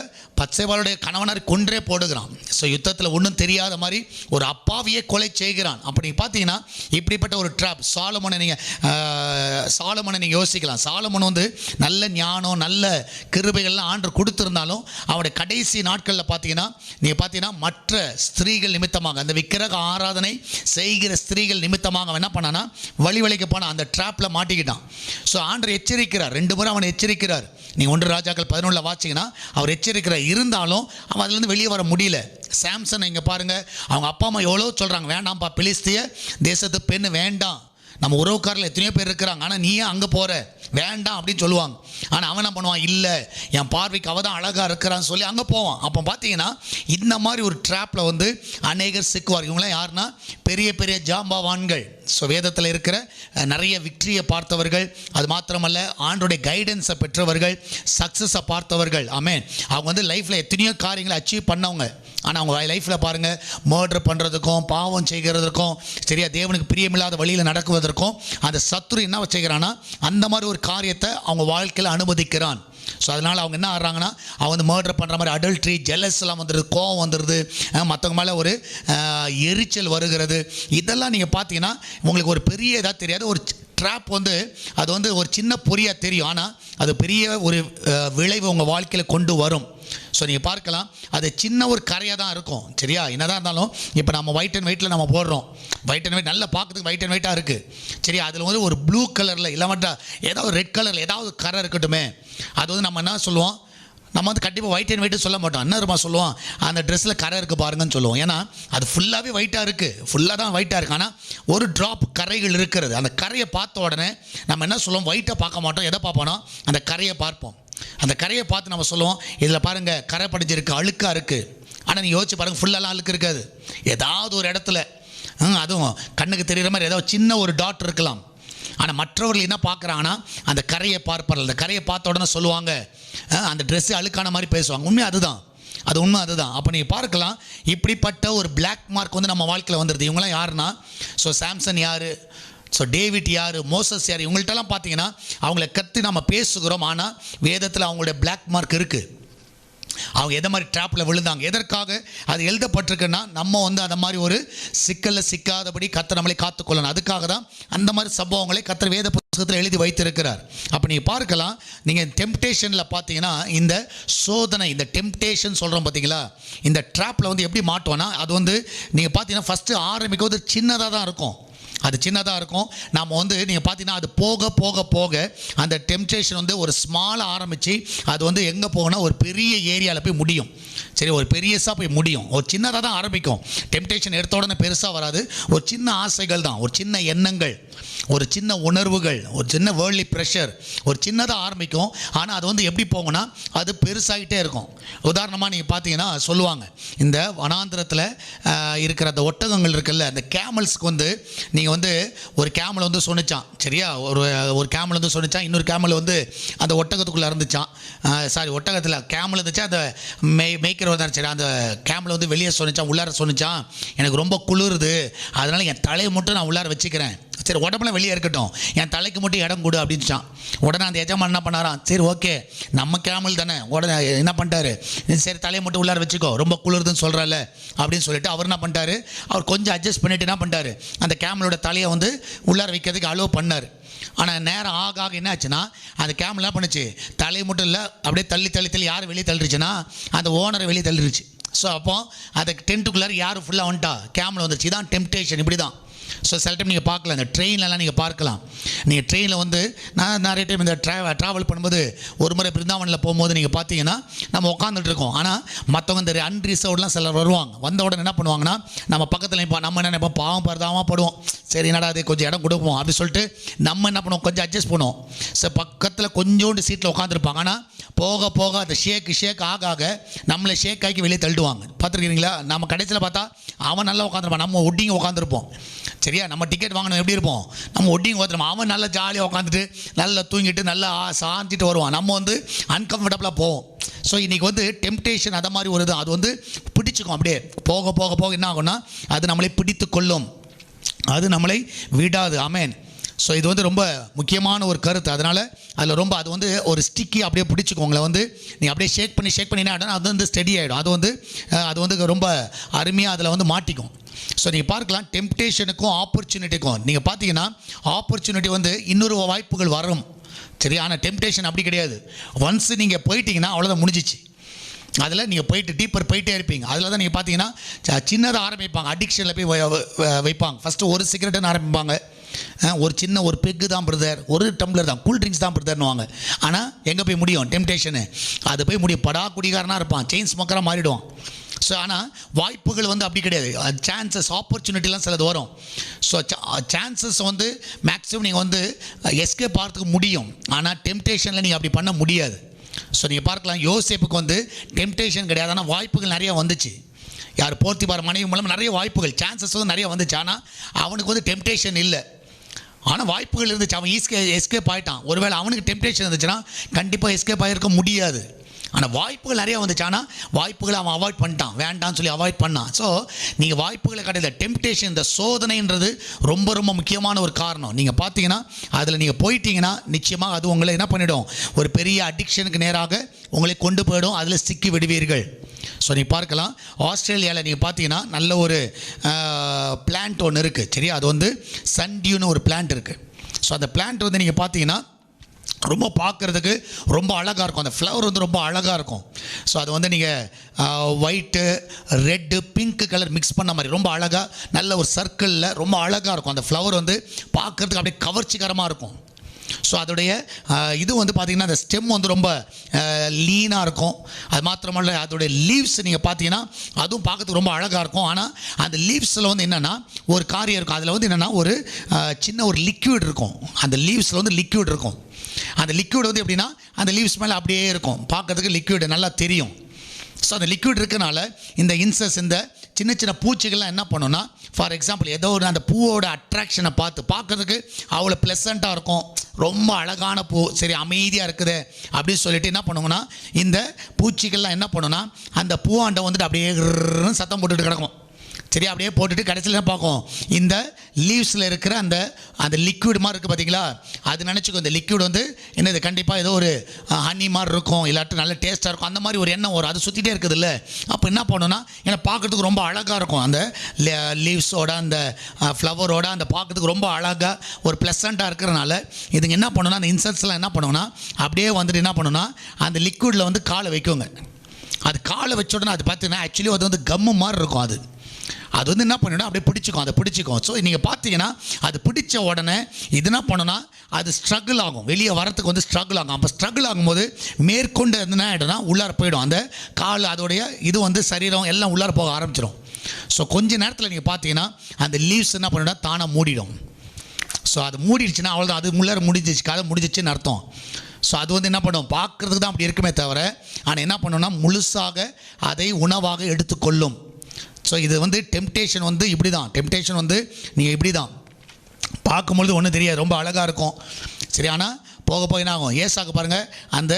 பத்சேபாளுடைய கணவனர் கொன்றே போடுகிறான். ஸோ யுத்தத்தில் ஒன்றும் தெரியாத மாதிரி ஒரு அப்பாவியை கொலை செய்கிறான். அப்படி பார்த்தீங்கன்னா இப்படிப்பட்ட ஒரு ட்ராப் சாலமோனை நீங்கள் யோசிக்கலாம். சாலமோன் வந்து நல்ல ஞானம், நல்ல கிருபைகள்லாம் ஆண்டவர் கொடுத்துருந்தாலும் அவருடைய கடைசி நாட்களில் பார்த்தீங்கன்னா மற்ற ஸ்திரீகள் நிமித்தமாக, அந்த விக்கிரக ஆராதனை செய்கிற ஸ்திரீகள் நிமித்தமாக அவன் என்ன பண்ணானா, வழிவழிக்க போனான், அந்த ட்ராப்பில் மாட்டிக்கிட்டான். ஸோ ஆண்டவர் எச்சரிக்கிறார், 2 முறை அவனை எச்சரிக்கிறார். நீங்கள் 1 ராஜாக்கள் 11 வாசிங்கன்னா அவர் எச்சரிக்கிறார். இருந்தாலும் அவன் அதுலேருந்து வெளியே வர முடியல. சாம்சன் இங்கே பாருங்கள், அவங்க அப்பா அம்மா எவ்வளோ சொல்கிறாங்க, வேண்டாம்ப்பா, பிலிஸ்திய தேசத்து பெண் வேண்டாம், நம்ம உறவுக்காரில் எத்தனையோ பேர் இருக்கிறாங்க, ஆனால் நீ ஏன் அங்கே போகிற, வேண்டாம் அப்படின்னு சொல்லுவாங்க. ஆனால் அவன் என்ன பண்ணுவான், இல்லை என் பார்வைக்கு அவள் தான் அழகாக இருக்கிறான்னு சொல்லி அங்கே போவான். அப்போ பார்த்தீங்கன்னா இந்த மாதிரி ஒரு ட்ராப்பில் வந்து அநேகர் சிக்குவார். இவங்களாம் யாருன்னா பெரிய பெரிய ஜாம்பவான்கள். ஸோ வேதத்தில் இருக்கிற நிறைய விக்டரியை பார்த்தவர்கள், அது மாத்திரமல்ல ஆண்டோடைய கைடன்ஸை பெற்றவர்கள், சக்ஸஸை பார்த்தவர்கள். ஆமென். அவங்க வந்து லைஃப்பில் எத்தனையோ காரியங்களை அச்சீவ் பண்ணவங்க. ஆனால் அவங்க லைஃப்பில் பாருங்கள், மர்டர் பண்ணுறதுக்கும் பாவம் செய்கிறதுக்கும் சரியா தேவனுக்கு பிரியமில்லாத வழியில் நடக்குவதற்கும் அந்த சத்துரு என்ன செய்கிறான்னா அந்த மாதிரி ஒரு காரியத்தை அவங்க வாழ்க்கையில் அனுமதிக்கிறான். ஸோ அதனால் அவங்க என்ன ஆடுறாங்கன்னா, அவங்க வந்து மர்டர் பண்ணுற மாதிரி அடல்ட்ரி, ஜெலஸ் எல்லாம் வந்துடுது, கோவம் வந்துடுது, மற்றவங்க மேலே ஒரு எரிச்சல் வருகிறது. இதெல்லாம் நீங்கள் பார்த்தீங்கன்னா உங்களுக்கு ஒரு பெரிய இதாக தெரியாது. ஒரு ட்ராப் வந்து அது வந்து ஒரு சின்ன பொறியாக தெரியும், ஆனால் அது பெரிய ஒரு விளைவு உங்கள் வாழ்க்கையில் கொண்டு வரும். ஸோ நீங்கள் பார்க்கலாம், அது சின்ன ஒரு கரையாக தான் இருக்கும். சரியா, என்னதான் இருந்தாலும் இப்போ நம்ம ஒயிட் அண்ட் ஒயிட்டில் நம்ம போடுறோம், ஒயிட் அண்ட் ஒயிட் நல்லா பார்க்குறதுக்கு ஒயிட் அண்ட் ஒயிட்டாக இருக்குது. சரியா, அதில் வந்து ஒரு ப்ளூ கலரில் இல்லாமட்டா ஏதாவது ரெட் கலரில் ஏதாவது கரை இருக்கட்டுமே, அது வந்து நம்ம என்ன சொல்லுவோம், நம்ம வந்து கண்டிப்பாக ஒயிட் அண்ட் ஒயிட்டு சொல்ல மாட்டோம். என்ன சொல்லுவோம், அந்த ட்ரெஸ்ஸில் கரை இருக்குது பாருங்கன்னு சொல்லுவோம். ஏன்னா அது ஃபுல்லாகவே ஒயிட்டாக இருக்குது, ஃபுல்லாக தான் ஒயிட்டாக இருக்குது, ஆனால் ஒரு ட்ராப் கரைகள் இருக்கிறது. அந்த கரையை பார்த்த உடனே நம்ம என்ன சொல்லுவோம், ஒயிட்டை பார்க்க மாட்டோம், எதை பார்ப்போம்னா அந்த கரையை பார்ப்போம். அந்த கரையை பார்த்து நம்ம சொல்லுவோம், இதில் பாருங்கள் கரை படிஞ்சிருக்கு, அழுக்காக இருக்குது. ஆனால் நீங்கள் யோசிச்சு பாருங்கள், ஃபுல்லெல்லாம் அழுக்கு இருக்காது, ஏதாவது ஒரு இடத்துல அதுவும் கண்ணுக்கு தெரிகிற மாதிரி ஏதாவது சின்ன ஒரு டாட் இருக்கலாம். ஆனால் மற்றவர்கள் என்ன பார்க்குறாங்கன்னா அந்த கரையை பார்ப்பார்கள். அந்த கரையை பார்த்த உடனே சொல்லுவாங்க, அந்த ட்ரெஸ்ஸு அழுக்கான மாதிரி பேசுவாங்க. உண்மை அதுதான், அது உண்மை அதுதான். அப்போ நீங்கள் பார்க்கலாம், இப்படிப்பட்ட ஒரு பிளாக் மார்க் வந்து நம்ம வாழ்க்கையில் வந்துடுது. இவங்களாம் யாருன்னா, ஸோ சாம்சன் யார், ஸோ டேவிட் யார், மோசஸ் யார், இவங்கள்ட்டெல்லாம் பார்த்தீங்கன்னா அவங்கள கற்று நம்ம பேசுகிறோம். ஆனால் வேதத்தில் அவங்களுடைய பிளாக் மார்க் இருக்குது. அவங்க எதை மாதிரி ட்ராப்பில் விழுந்தாங்க, எதற்காக அது எழுதப்பட்டிருக்குன்னா நம்ம வந்து அந்த மாதிரி ஒரு சிக்கலில் சிக்காதபடி கர்த்தர் நம்மளை காத்துக்கொள்ளணும். அதுக்காக தான் அந்த மாதிரி சம்பவங்களை கர்த்தர் வேத புத்தகத்தில் எழுதி வைத்திருக்கிறார். அப்போ நீங்கள் பார்க்கலாம், நீங்கள் டெம்ப்டேஷனில் பார்த்தீங்கன்னா இந்த சோதனை, இந்த டெம்ப்டேஷன் சொல்கிறோம் பார்த்தீங்களா, இந்த ட்ராப்பில் வந்து எப்படி மாட்டோன்னா, அது வந்து நீங்கள் பார்த்தீங்கன்னா ஃபஸ்ட்டு ஆரம்பிக்கிறது சின்னதாக தான் இருக்கும். அது சின்னதாக இருக்கும். நாம் வந்து நீங்கள் பார்த்தீங்கன்னா அது போக போக போக அந்த டெம்ப்டேஷன் வந்து ஒரு ஸ்மாலாக ஆரம்பித்து அது வந்து எங்கே போகணும்னா ஒரு பெரிய ஏரியாவில் போய் முடியும். சரி, ஒரு பெரியசாக போய் முடியும். ஒரு சின்னதாக தான் ஆரம்பிக்கும். டெம்ப்டேஷன் எடுத்த உடனே பெருசாக வராது. ஒரு சின்ன ஆசைகள் தான், ஒரு சின்ன எண்ணங்கள், ஒரு சின்ன உணர்வுகள், ஒரு சின்ன வேர்ல்ட்லி ப்ரெஷர், ஒரு சின்னதாக ஆரம்பிக்கும். ஆனால் அது வந்து எப்படி போகும்னா அது பெருசாகிட்டே இருக்கும். உதாரணமாக நீங்கள் பார்த்தீங்கன்னா சொல்லுவாங்க, இந்த வனாந்திரத்தில் இருக்கிற அந்த ஒட்டகங்கள் இருக்குல்ல, அந்த கேமல்ஸ்க்கு வந்து நீங்கள் வந்து ஒரு கேமல் வந்து சொன்னிச்சான். சரியா, ஒரு கேமல் வந்து சொன்னிச்சான், இன்னொரு கேமல் வந்து அந்த ஒட்டகத்துக்குள்ளே இருந்துச்சான். ஒட்டகத்தில் கேமல் இருந்துச்சா, அந்த மேய்க்கிறவர் தான். சரி, அந்த கேமல் வந்து வெளியே சொன்னிச்சான், உள்ளார சொன்னிச்சான், எனக்கு ரொம்ப குளிருது, அதனால் என் தலையை மட்டும் நான் உள்ளார வச்சுக்கிறேன். சரி, உடம்புல வெளியே இருக்கட்டும், என் தலைக்கு மட்டும் இடம் கொடு அப்படின்ச்சான். உடனே அந்த எஜமான் என்ன பண்ணாராம், சரி ஓகே நம்ம கேமல் தானே, உடனே என்ன பண்ணிட்டாரு, சரி தலையை மட்டும் உள்ளார வச்சுக்கோ, ரொம்ப குளிருதுன்னு சொல்கிறால அப்படின்னு சொல்லிட்டு அவர் என்ன பண்ணிட்டாரு, அவர் கொஞ்சம் அட்ஜஸ்ட் பண்ணிட்டு என்ன பண்ணிட்டாரு, அந்த கேமலோட தலையை வந்து உள்ளார வைக்கிறதுக்கு அலோவ் பண்ணார். ஆனால் நேரம் ஆக ஆக என்ன ஆச்சுன்னா அந்த கேமல் என்ன பண்ணுச்சு, தலையை மட்டும் இல்லை அப்படியே தள்ளி தள்ளி தள்ளி யார் வெளியே தள்ளிடுச்சுன்னா அந்த ஓனரை வெளியே தள்ளிடுச்சு. ஸோ அப்போ அந்த டென்ட்டுக்குள்ளார யார் ஃபுல்லாக வந்துட்டா, கேமல் வந்துச்சு. இதான் டெம்ப்டேஷன். இப்படி தான் ஸோ சில டைம் நீங்கள் பார்க்கலாம், இந்த ட்ரெயின்லலாம் நீங்கள் பார்க்கலாம். நீங்கள் ட்ரெயினில் வந்து நான் நிறைய டைம் இந்த ட்ராவல் பண்ணும்போது ஒரு முறை பிருந்தாவனில் போகும்போது நீங்கள் பார்த்தீங்கன்னா நம்ம உட்காந்துட்டு இருக்கோம். ஆனால் மற்றவங்க இந்த அன்ரிசர்வ்லாம் சிலர் வருவாங்க. வந்த உடனே என்ன பண்ணுவாங்கன்னா நம்ம பக்கத்தில் இப்போ நம்ம என்ன நினைப்போம், பாவம் பரதாமல் படுவோம், சரி என்னடா அது கொஞ்சம் இடம் கொடுப்போம் அப்படி சொல்லிட்டு நம்ம என்ன பண்ணுவோம், கொஞ்சம் அட்ஜஸ்ட் பண்ணுவோம். ஸோ பக்கத்தில் கொஞ்சோண்டு சீட்டில் உட்காந்துருப்பாங்க. ஆனால் போக போக அந்த ஷேக் ஆக நம்மளை ஷேக் ஆக்கி வெளியே தள்ளுவாங்க. பார்த்துருக்கீங்களா? நம்ம கடைசியில் பார்த்தா அவன் நல்லா உட்காந்துருப்பான், நம்ம ஒட்டிங்க உட்காந்துருப்போம். சரியா? நம்ம டிக்கெட் வாங்கணும் எப்படி இருப்போம், நம்ம ஒட்டிங்க உட்காந்துருப்போம். அவன் நல்லா ஜாலியாக உட்காந்துட்டு நல்லா தூங்கிட்டு நல்லா சாஞ்சிட்டு வருவான், நம்ம வந்து அன்கம்ஃபர்டபுளாக போவோம். ஸோ இன்றைக்கி வந்து டெம்டேஷன் அதை மாதிரி ஒரு அது வந்து பிடிச்சிக்கும். அப்படியே போக போக போக என்ன ஆகும்னா அது நம்மளை பிடித்து கொள்ளும், அது நம்மளை விடாது. ஆமென். ஸோ இது வந்து ரொம்ப முக்கியமான ஒரு கருத்து. அதனால் அதில் ரொம்ப அது வந்து ஒரு ஸ்டிக்கி அப்படியே பிடிச்சிக்கும். உங்களை வந்து நீங்கள் அப்படியே ஷேக் பண்ணி என்ன ஆகிடும், அது வந்து ஸ்டெடி ஆகிடும். அது வந்து ரொம்ப அருமையாக அதில் வந்து மாட்டிக்கும். ஸோ நீங்கள் பார்க்கலாம், டெம்டேஷனுக்கும் ஆப்பர்ச்சுனிட்டிக்கும் நீங்கள் பார்த்தீங்கன்னா ஆப்பர்ச்சுனிட்டி வந்து இன்னொரு வாய்ப்புகள் வரும். சரி, ஆனால் டெம்டேஷன் அப்படி கிடையாது. ஒன்ஸ் நீங்கள் போயிட்டீங்கன்னா அவ்வளோதான், முடிஞ்சிச்சு. அதில் நீங்கள் போயிட்டு டீப்பர் போயிட்டே இருப்பீங்க. அதில் தான் நீங்கள் பார்த்தீங்கன்னா சின்னதாக ஆரம்பிப்பாங்க, அடிக்ஷனில் போய் வைப்பாங்க. ஃபஸ்ட்டு ஒரு சிகரெட்டுன்னு ஆரம்பிப்பாங்க, ஒரு சின்ன ஒரு பெக்கு தான் பிரதர், ஒரு டம்ளர் தான், கூல் ட்ரிங்க்ஸ் தான் பிரதர்னுவாங்க. ஆனால் எங்கே போய் முடியும் டெம்டேஷனு? அது போய் முடியும், படா குடிகாரனாக இருப்பான், செயின் ஸ்மோக்கராக மாறிடுவான். ஸோ ஆனால் வாய்ப்புகள் வந்து அப்படி கிடையாது. சான்சஸ் ஆப்பர்ச்சுனிட்டிலாம் சிலது வரும். ஸோ சான்சஸ் வந்து மேக்ஸிமம் நீங்கள் வந்து எஸ்கேப் ஆகிறதுக்கு முடியும். ஆனால் டெம்டேஷனில் நீங்கள் அப்படி பண்ண முடியாது. ஸோ நீங்கள் பார்க்கலாம், யோசேப்புக்கு வந்து டெம்டேஷன் கிடையாது, ஆனால் வாய்ப்புகள் நிறையா வந்துச்சு. யார் போர்த்திபார் மனைவி மூலம் நிறைய வாய்ப்புகள், சான்சஸ் வந்து நிறைய வந்துச்சு. ஆனால் அவனுக்கு வந்து டெம்டேஷன் இல்லை, ஆனால் வாய்ப்புகள் இருந்துச்சு. அவன் எஸ்கேப் ஆகிட்டான். ஒருவேளை அவனுக்கு டெம்டேஷன் இருந்துச்சுன்னா கண்டிப்பாக எஸ்கேப் ஆகிருக்க முடியாது. ஆனால் வாய்ப்புகள் நிறையா வந்துச்சு, ஆனால் வாய்ப்புகளை அவன் அவாய்ட் பண்ணிட்டான், வேண்டான்னு சொல்லி அவாய்ட் பண்ணான். ஸோ நீங்கள் வாய்ப்புகளை கிடையாது, டெம்டேஷன், இந்த சோதனைன்றது ரொம்ப ரொம்ப முக்கியமான ஒரு காரணம். நீங்கள் பார்த்தீங்கன்னா அதில் நீங்கள் போயிட்டீங்கன்னா நிச்சயமாக அது உங்களை என்ன பண்ணிடும், ஒரு பெரிய அடிக்ஷனுக்கு நேராக உங்களை கொண்டு போயிடும், அதில் சிக்கி விடுவீர்கள். ஸோ நீங்கள் பார்க்கலாம், ஆஸ்திரேலியாவில் நீங்கள் பார்த்தீங்கன்னா நல்ல ஒரு பிளான்ட் ஒன்று இருக்குது. சரியா? அது வந்து சன்டியூன்னு ஒரு பிளான்ட் இருக்குது. ஸோ அந்த பிளான்ட் வந்து நீங்கள் பார்த்தீங்கன்னா ரொம்ப பார்க்குறதுக்கு ரொம்ப அழகாக இருக்கும். அந்த ஃப்ளவர் வந்து ரொம்ப அழகாக இருக்கும். ஸோ அது வந்து நீங்கள் white red pink colour mix பண்ண மாதிரி ரொம்ப அழகாக நல்ல ஒரு சர்க்கிளில் ரொம்ப அழகாக இருக்கும். அந்த ஃப்ளவர் வந்து பார்க்குறதுக்கு அப்படியே கவர்ச்சிகரமாக இருக்கும். ஸோ அதோடைய இது வந்து பார்த்திங்கன்னா அந்த ஸ்டெம் வந்து ரொம்ப லீனாக இருக்கும். அது மாத்திரமல்ல, அதோடைய லீவ்ஸ் நீங்கள் பார்த்தீங்கன்னா அதுவும் பார்க்கறதுக்கு ரொம்ப அழகாக இருக்கும். ஆனால் அந்த லீவ்ஸில் வந்து என்னென்னா ஒரு காரியம் இருக்கும். அதில் வந்து என்னென்னா ஒரு சின்ன ஒரு லிக்யூட் இருக்கும். அந்த லீவ்ஸில் வந்து லிக்யூட் இருக்கும். அந்த லிக்யூட் வந்து எப்படின்னா அந்த லீவ்ஸ் மேலே அப்படியே இருக்கும், பார்க்கறதுக்கு லிக்யூடு நல்லா தெரியும். ஸோ அந்த லிக்விட் இருக்கனால இந்த இன்செக்ட்ஸ், இந்த சின்ன சின்ன பூச்சிகள்லாம் என்ன பண்ணுன்னா, ஃபார் எக்ஸாம்பிள் ஏதோ ஒரு அந்த பூவோட அட்ராக்ஷனை பார்க்கறதுக்கு அவ்வளோ ப்ளசண்ட்டாக இருக்கும், ரொம்ப அழகான பூ, சரி அமைதியாக இருக்குது அப்படின்னு சொல்லிட்டு என்ன பண்ணுங்கன்னா இந்த பூச்சிகள்லாம் என்ன பண்ணுன்னா அந்த பூவாண்டை வந்துட்டு அப்படியே சத்தம் போட்டுட்டு கிடக்கும். சரி, அப்படியே போட்டுட்டு கடைசியில் என்ன பார்க்கும், இந்த லீவ்ஸில் இருக்கிற அந்த அந்த லிக்விட் மாதிரி இருக்குது பார்த்தீங்களா, அது நினச்சிக்கும் இந்த லிக்விட் வந்து என்னது கண்டிப்பாக ஏதோ ஒரு ஹனி மாதிரி இருக்கும், இல்லாட்டி நல்ல டேஸ்ட்டாக இருக்கும், அந்த மாதிரி ஒரு எண்ணம் வரும். அது சுற்றிட்டே இருக்குது இல்லை. அப்போ என்ன பண்ணணும்னா ஏன்னா பார்க்குறதுக்கு ரொம்ப அழகாக இருக்கும், அந்த லீவ்ஸோட அந்த ஃப்ளவரோட அந்த பார்க்குறதுக்கு ரொம்ப அழகாக ஒரு ப்ளசண்ட்டாக இருக்கிறனால இதுங்க என்ன பண்ணுன்னா அந்த இன்செக்ட்ஸ்லாம் என்ன பண்ணுவோன்னா அப்படியே வந்துட்டு என்ன பண்ணுன்னா அந்த லிக்விடில் வந்து காலை வைக்குங்க. அது காலை வச்ச உடனே அது பார்த்தீங்கன்னா ஆக்சுவலி அது வந்து கம்மு மாதிரி இருக்கும். அது வந்து என்ன பண்ணிடும், அப்படியே பிடிச்சிக்கும். ஸோ நீங்கள் பார்த்தீங்கன்னா அது பிடிச்ச உடனே இது என்ன பண்ணுன்னா அது ஸ்ட்ரகிள் ஆகும், வெளியே வரத்துக்கு வந்து ஸ்ட்ரகிள் ஆகும். அப்போ ஸ்ட்ரகிள் ஆகும்போது மேற்கொண்டு என்ன ஆகிடும்னா உள்ளார போயிடும், அந்த கால் அதோடைய இது வந்து சரீரம் எல்லாம் உள்ளார போக ஆரம்பிச்சிடும். ஸோ கொஞ்ச நேரத்தில் நீங்கள் பார்த்தீங்கன்னா அந்த லீவ்ஸ் என்ன பண்ணிடும், தானாக மூடிடும். ஸோ அது மூடிடுச்சுன்னா அவ்வளோதான், அது உள்ளார முடிஞ்சிச்சு, கதை முடிஞ்சிச்சுன்னு அர்த்தம். ஸோ அது வந்து என்ன பண்ணும், பார்க்குறதுக்கு தான் அப்படி இருக்குமே தவிர ஆனால் என்ன பண்ணுன்னா முழுசாக அதை உணவாக எடுத்துக்கொள்ளும். ஸோ இது வந்து டெம்டேஷன் வந்து இப்படி தான், டெம்டேஷன் வந்து நீங்கள் இப்படி தான் பார்க்கும்பொழுது ஒன்றும் தெரியாது, ரொம்ப அழகாக இருக்கும். சரி, ஆனால் போக போக என்ன ஆகும், ஏசாக்கு பாருங்கள், அந்த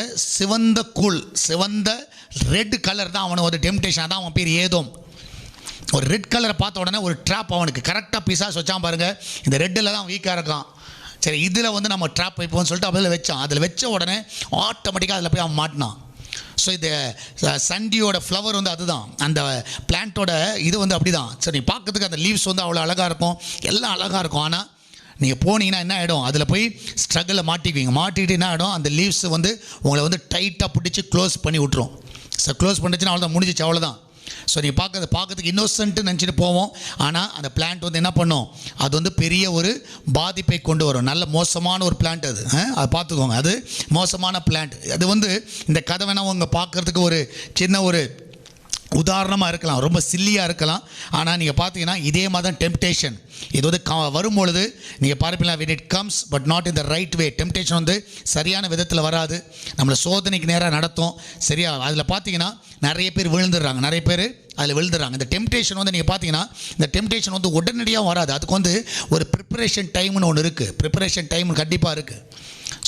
சிவந்த ரெட் கலர் தான் அவனுக்கு ஒரு டெம்டேஷன். அதான் அவன் பேர் ஏதோம். ஒரு ரெட் கலரை பார்த்த உடனே ஒரு ட்ராப் அவனுக்கு கரெக்டாக பிசாசு வச்சான் பாருங்கள், இந்த ரெட்டில் தான் வீக்காக இருக்கான். சரி, இதில் வந்து நம்ம ட்ராப் வைப்போம்னு சொல்லிட்டு அதில் வச்சான். அதில் வச்ச உடனே ஆட்டோமேட்டிக்காக அதில் போய் அவன் மாட்டினான். ஸோ இந்த சண்டியோட ஃப்ளவர் வந்து அதுதான், அந்த பிளான்ட்டோட இது வந்து அப்படி தான். சரி, பார்க்கறதுக்கு அந்த லீவ்ஸ் வந்து அவ்வளோ அழகாக இருக்கும், எல்லாம் அழகாக இருக்கும். ஆனால் நீங்கள் போனீங்கன்னா என்ன ஆகிடும், அதில் போய் ஸ்ட்ரகிளில் மாட்டிக்கிட்டு என்ன ஆகிடும், அந்த லீவ்ஸ் வந்து உங்களை வந்து டைட்டாக பிடிச்சி க்ளோஸ் பண்ணி விட்ரும். ஸோ க்ளோஸ் பண்ணிச்சுன்னா அவ்வளோதான், முடிஞ்சிச்சு, அவ்வளோதான். ஸோ நீங்கள் பார்க்கறதுக்கு இன்னோசன்ட்டு நினச்சிட்டு போவோம். ஆனால் அந்த பிளான்ட் வந்து என்ன பண்ணும், அது வந்து பெரிய ஒரு பாதிப்பை கொண்டு வரும். நல்ல மோசமான ஒரு பிளான்ட் அது. அதை பார்த்துக்கோங்க, அது மோசமான பிளான்ட். அது வந்து இந்த கதை வேணால் அவங்க பார்க்குறதுக்கு ஒரு சின்ன ஒரு உதாரணமாக இருக்கலாம், ரொம்ப சில்லியாக இருக்கலாம். ஆனால் நீங்கள் பார்த்தீங்கன்னா இதே மாதிரி தான் டெம்ப்டேஷன். இது வந்து வரும்பொழுது நீங்கள் பார்ப்பீங்களா, when it comes but not in the right way. Temptation வந்து சரியான விதத்தில் வராது, நம்மளை சோதனைக்கு நேராக நடத்தும். சரியா? அதில் பார்த்தீங்கன்னா நிறைய பேர் விழுந்துடுறாங்க, நிறைய பேர் அதில் விழுந்துடுறாங்க. இந்த டெம்ப்டேஷன் வந்து நீங்கள் பார்த்தீங்கன்னா இந்த டெம்ப்டேஷன் வந்து உடனடியாக வராது. அதுக்கு வந்து ஒரு ப்ரிப்பரேஷன் டைம்னு ஒன்று இருக்குது. ப்ரிப்பரேஷன் டைம் கண்டிப்பாக இருக்குது.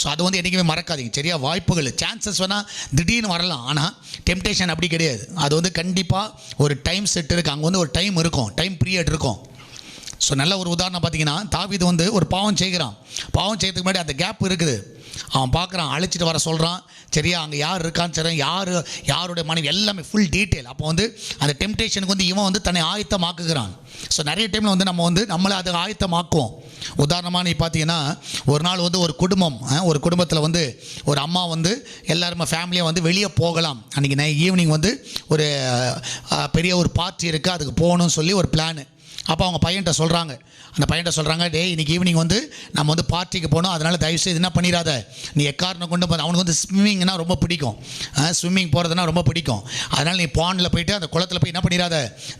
ஸோ அது வந்து என்றைக்குமே மறக்காதீங்க. சரியா? வாய்ப்புகள், சான்சஸ் வேணால் திடீர்னு வரலாம். ஆனால் டெம்ப்டேஷன் அப்படி கிடையாது. அது வந்து கண்டிப்பாக ஒரு டைம் செட் இருக்குது. அங்கே வந்து ஒரு டைம் இருக்கும், டைம் பீரியட் இருக்கும். ஸோ நல்ல ஒரு உதாரணம் பார்த்தீங்கன்னா, தாவீது வந்து ஒரு பாவம் செய்கிறான். பாவம் செய்யறதுக்கு முன்னாடி அந்த கேப் இருக்குது. அவன் பார்க்குறான், அழைச்சிட்டு வர சொல்கிறான். சரியா? அங்கே யார் இருக்கான்னு சரி, யாருடைய மனைவி, எல்லாமே ஃபுல் டீட்டெயில். அப்போ வந்து அந்த டெம்ப்டேஷனுக்கு வந்து இவன் வந்து தன்னை ஆயத்தமாக்குகிறான். ஸோ நிறைய டைமில் வந்து நம்ம வந்து நம்மளை அதை ஆயத்தமாக்குவோம். உதாரணமாக நீ பார்த்தீங்கன்னா, ஒரு நாள் வந்து ஒரு குடும்பத்தில் வந்து ஒரு அம்மா வந்து எல்லாருமே ஃபேமிலியாக வந்து வெளியே போகலாம். அன்றைக்கி ஈவினிங் வந்து ஒரு பெரிய ஒரு பார்ட்டி இருக்குது, அதுக்கு போகணும்னு சொல்லி ஒரு பிளானு. அப்போ அவங்க பையன்கிட்ட சொல்கிறாங்க, டேய் இன்றைக்கி ஈவினிங் வந்து நம்ம வந்து பார்ட்டிக்கு போகணும், அதனால் தயவுசெய்து என்ன பண்ணிடாத, நீ எக்காரணம் கொண்டு போது. அவனுக்கு வந்து ஸ்விம்மிங்னா ரொம்ப பிடிக்கும், ஸ்விம்மிங் போகிறதுனா ரொம்ப பிடிக்கும். அதனால் நீ பாண்டில் போய்ட்டு அந்த குளத்தில் போய் என்ன பண்ணிடாத,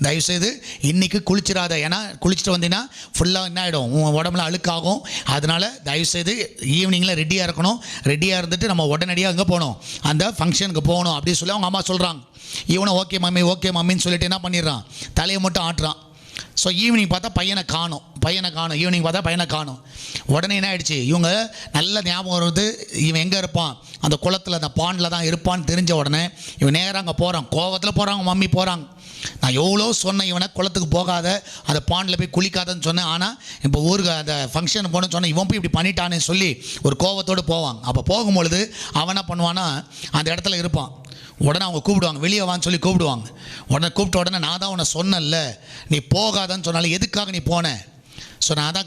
தயவுசெய்து இன்றைக்கி குளிச்சிடாத. ஏன்னா குளிச்சுட்டு வந்தீங்கன்னா ஃபுல்லாக என்ன ஆகிடும், உன் உடம்புல அழுக்காகும். அதனால் தயவுசெய்து ஈவினிங்கில் ரெடியாக இருக்கணும். ரெடியாக இருந்துட்டு நம்ம உடனடியாக அங்கே போகணும், அந்த ஃபங்க்ஷனுக்கு போகணும் அப்படின்னு சொல்லி அவங்க அம்மா சொல்கிறாங்க. இவனை ஓகே மம்மின்னு சொல்லிட்டு என்ன பண்ணிடுறான், தலையை மட்டும் ஆட்டுறான். ஸோ ஈவினிங் பார்த்தா பையனை காணும். ஈவினிங் பார்த்தா பையனை காணும். உடனே என்ன ஆகிடுச்சு, இவங்க நல்ல ஞாபகம் வருது, இவன் எங்கே இருப்பான், அந்த குளத்தில் அந்த பாண்டில் தான் இருப்பான்னு தெரிஞ்ச உடனே இவன் நேராக அங்கே போகிறான். கோவத்தில் போகிறாங்க, மம்மி போகிறாங்க. நான் எவ்வளோ சொன்னேன் இவனை குளத்துக்கு போகாத, அந்த பாண்டில் போய் குளிக்காதன்னு சொன்னேன். ஆனால் இப்போ ஊருக்கு அந்த ஃபங்க்ஷன் போகணுன்னு சொன்னேன், இவன் போய் இப்படி பண்ணிட்டானே சொல்லி ஒரு கோவத்தோடு போவாங்க. அப்போ போகும்பொழுது அவன் என்ன பண்ணுவான்னா அந்த இடத்துல இருப்பான். உடனே அவங்க கூப்பிடுவாங்க, வெளியே வான்னு சொல்லி கூப்பிடுவாங்க. உடனே கூப்பிட்ட உடனே நான் தான் உன்னை சொன்னேன்ல, நீ போகாதன்னு சொன்னாலும் எதுக்காக நீ போனேன்? ஸோ நான் தான்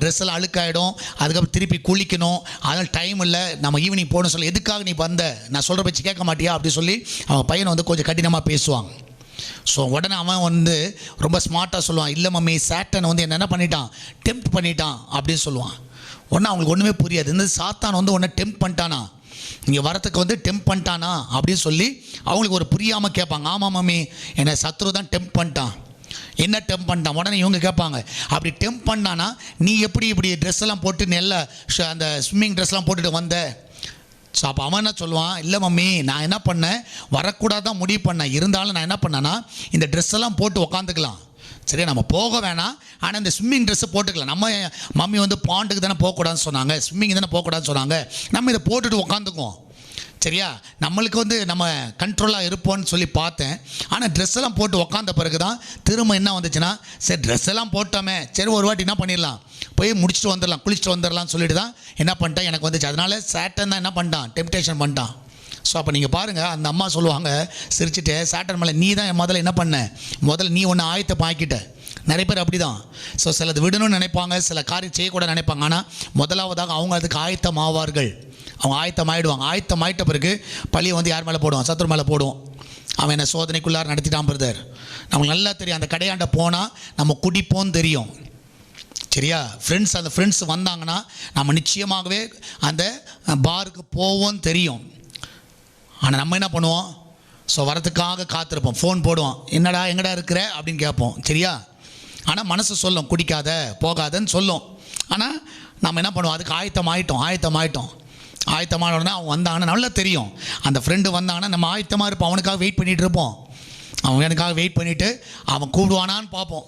ட்ரெஸ் எல்லாம் அழுக்காயிடும், அதுக்கப்புறம் திருப்பி குளிக்கணும், அதனால் டைம் இல்லை, நம்ம ஈவினிங் போகணும்னு சொல்லி எதுக்காக நீ வந்த, நான் சொல்கிற பற்றி கேட்க மாட்டியா அப்படி சொல்லி அவன் பையனை வந்து கொஞ்சம் கடினமாக பேசுவாங்க. ஸோ உடனே அவன் வந்து ரொம்ப ஸ்மார்ட்டாக சொல்லுவான், இல்லை மம்மி, சாட்டன் வந்து என்ன பண்ணிட்டான், டெம்ப்ட் பண்ணிட்டான் அப்படின்னு சொல்லுவான். உடனே அவங்களுக்கு ஒன்றுமே புரியாது, இந்த சாத்தான் வந்து உன்னை டெம்ப்ட் பண்ணிட்டானா, இங்கே வரத்துக்கு வந்து டெம்ப் பண்ணிட்டானா அப்படின்னு சொல்லி அவங்களுக்கு ஒரு புரியாமல் கேட்பாங்க. ஆமாம் மம்மி, என்னை சத்ரு தான் டெம்ப் பண்ணிட்டான். என்ன டெம்ப் பண்ணிட்டான்? உடனே இவங்க கேட்பாங்க, அப்படி டெம்ப் பண்ணானா நீ எப்படி இப்படி ட்ரெஸ் எல்லாம் போட்டு நல்ல அந்த ஸ்விம்மிங் ட்ரெஸ்லாம் போட்டுட்டு வந்த? ஸோ அப்போ அவன் என்ன சொல்லுவான், இல்லை மம்மி, நான் என்ன பண்ணேன், வரக்கூடாதான் முடிவு பண்ணேன், இருந்தாலும் நான் என்ன பண்ணேன்னா இந்த ட்ரெஸ் எல்லாம் போட்டு உக்காந்துக்கலாம். சரியா? நம்ம போக வேணாம், ஆனால் இந்த ஸ்விம்மிங் ட்ரெஸ்ஸை போட்டுக்கலாம். நம்ம மம்மி வந்து பாண்டுக்கு தானே போகக்கூடாதுன்னு சொன்னாங்க, ஸ்விம்மிங் தானே போகக்கூடாதுன்னு சொன்னாங்க, நம்ம இதை போட்டுட்டு உக்காந்துக்குவோம். சரியா? நம்மளுக்கு வந்து நம்ம கண்ட்ரோலாக இருப்போம்னு சொல்லி பார்த்தேன். ஆனால் ட்ரெஸ் எல்லாம் போட்டு உக்காந்த பிறகு தான் திரும்ப என்ன வந்துச்சுன்னா, சரி ட்ரெஸ் எல்லாம் போட்டோமே, சரி ஒரு வாட்டி என்ன பண்ணிடலாம், போய் முடிச்சுட்டு வந்துடலாம், குளிச்சுட்டு வந்துடலாம்னு சொல்லிட்டு தான் என்ன பண்ணிட்டேன், எனக்கு வந்துச்சு. அதனால சாட்டன் தான் என்ன பண்ணிட்டான், டெம்ப்டேஷன் பண்ணிட்டான். ஸோ அப்போ நீங்கள் பாருங்கள், அந்த அம்மா சொல்லுவாங்க சிரிச்சுட்டு, சாட்டன் மேலே நீ தான் முதல்ல என்ன பண்ண, முதல்ல நீ ஒன்று ஆயத்தமாக்கிட்ட. நிறைய பேர் அப்படி தான். ஸோ சிலது விடணும்னு நினைப்பாங்க, சில காரியம் செய்யக்கூட நினைப்பாங்க. ஆனால் முதலாவதாக அவங்க அதுக்கு ஆயத்தமாவார்கள். அவங்க ஆயத்தமாகிடுவாங்க. ஆயத்தமாயிட்ட பிறகு பழியை வந்து யார் மேலே போடுவான், சத்துரு மேலே போடுவோம். அவன் என்ன சோதனைக்குள்ளார நடத்திட்டான் பிரதர். நமக்கு நல்லா தெரியும், அந்த கடையாண்ட போனால் நம்ம குடிப்போன்னு தெரியும். சரியா? அந்த ஃப்ரெண்ட்ஸ் வந்தாங்கன்னா நம்ம நிச்சயமாகவே அந்த பாருக்கு போவோன்னு தெரியும். ஆனால் நம்ம என்ன பண்ணுவோம், ஸோ வரத்துக்காக காத்திருப்போம், ஃபோன் போடுவோம், என்னடா எங்கடா இருக்கிற அப்படின்னு கேட்போம். சரியா? ஆனால் மனசு சொல்லும் குடிக்காத போகாதன்னு சொல்லும். ஆனால் நம்ம என்ன பண்ணுவோம், அதுக்கு ஆயத்தமான உடனே அவங்க வந்தாங்கன்னா நல்லா தெரியும், அந்த ஃப்ரெண்டு வந்தாங்கன்னா நம்ம ஆயத்தமாக இருப்போம், அவனுக்காக வெயிட் பண்ணிகிட்டு இருப்போம். அவன் எனக்காக வெயிட் பண்ணிவிட்டு அவன் கூப்பிடுவானான்னு பார்ப்போம்.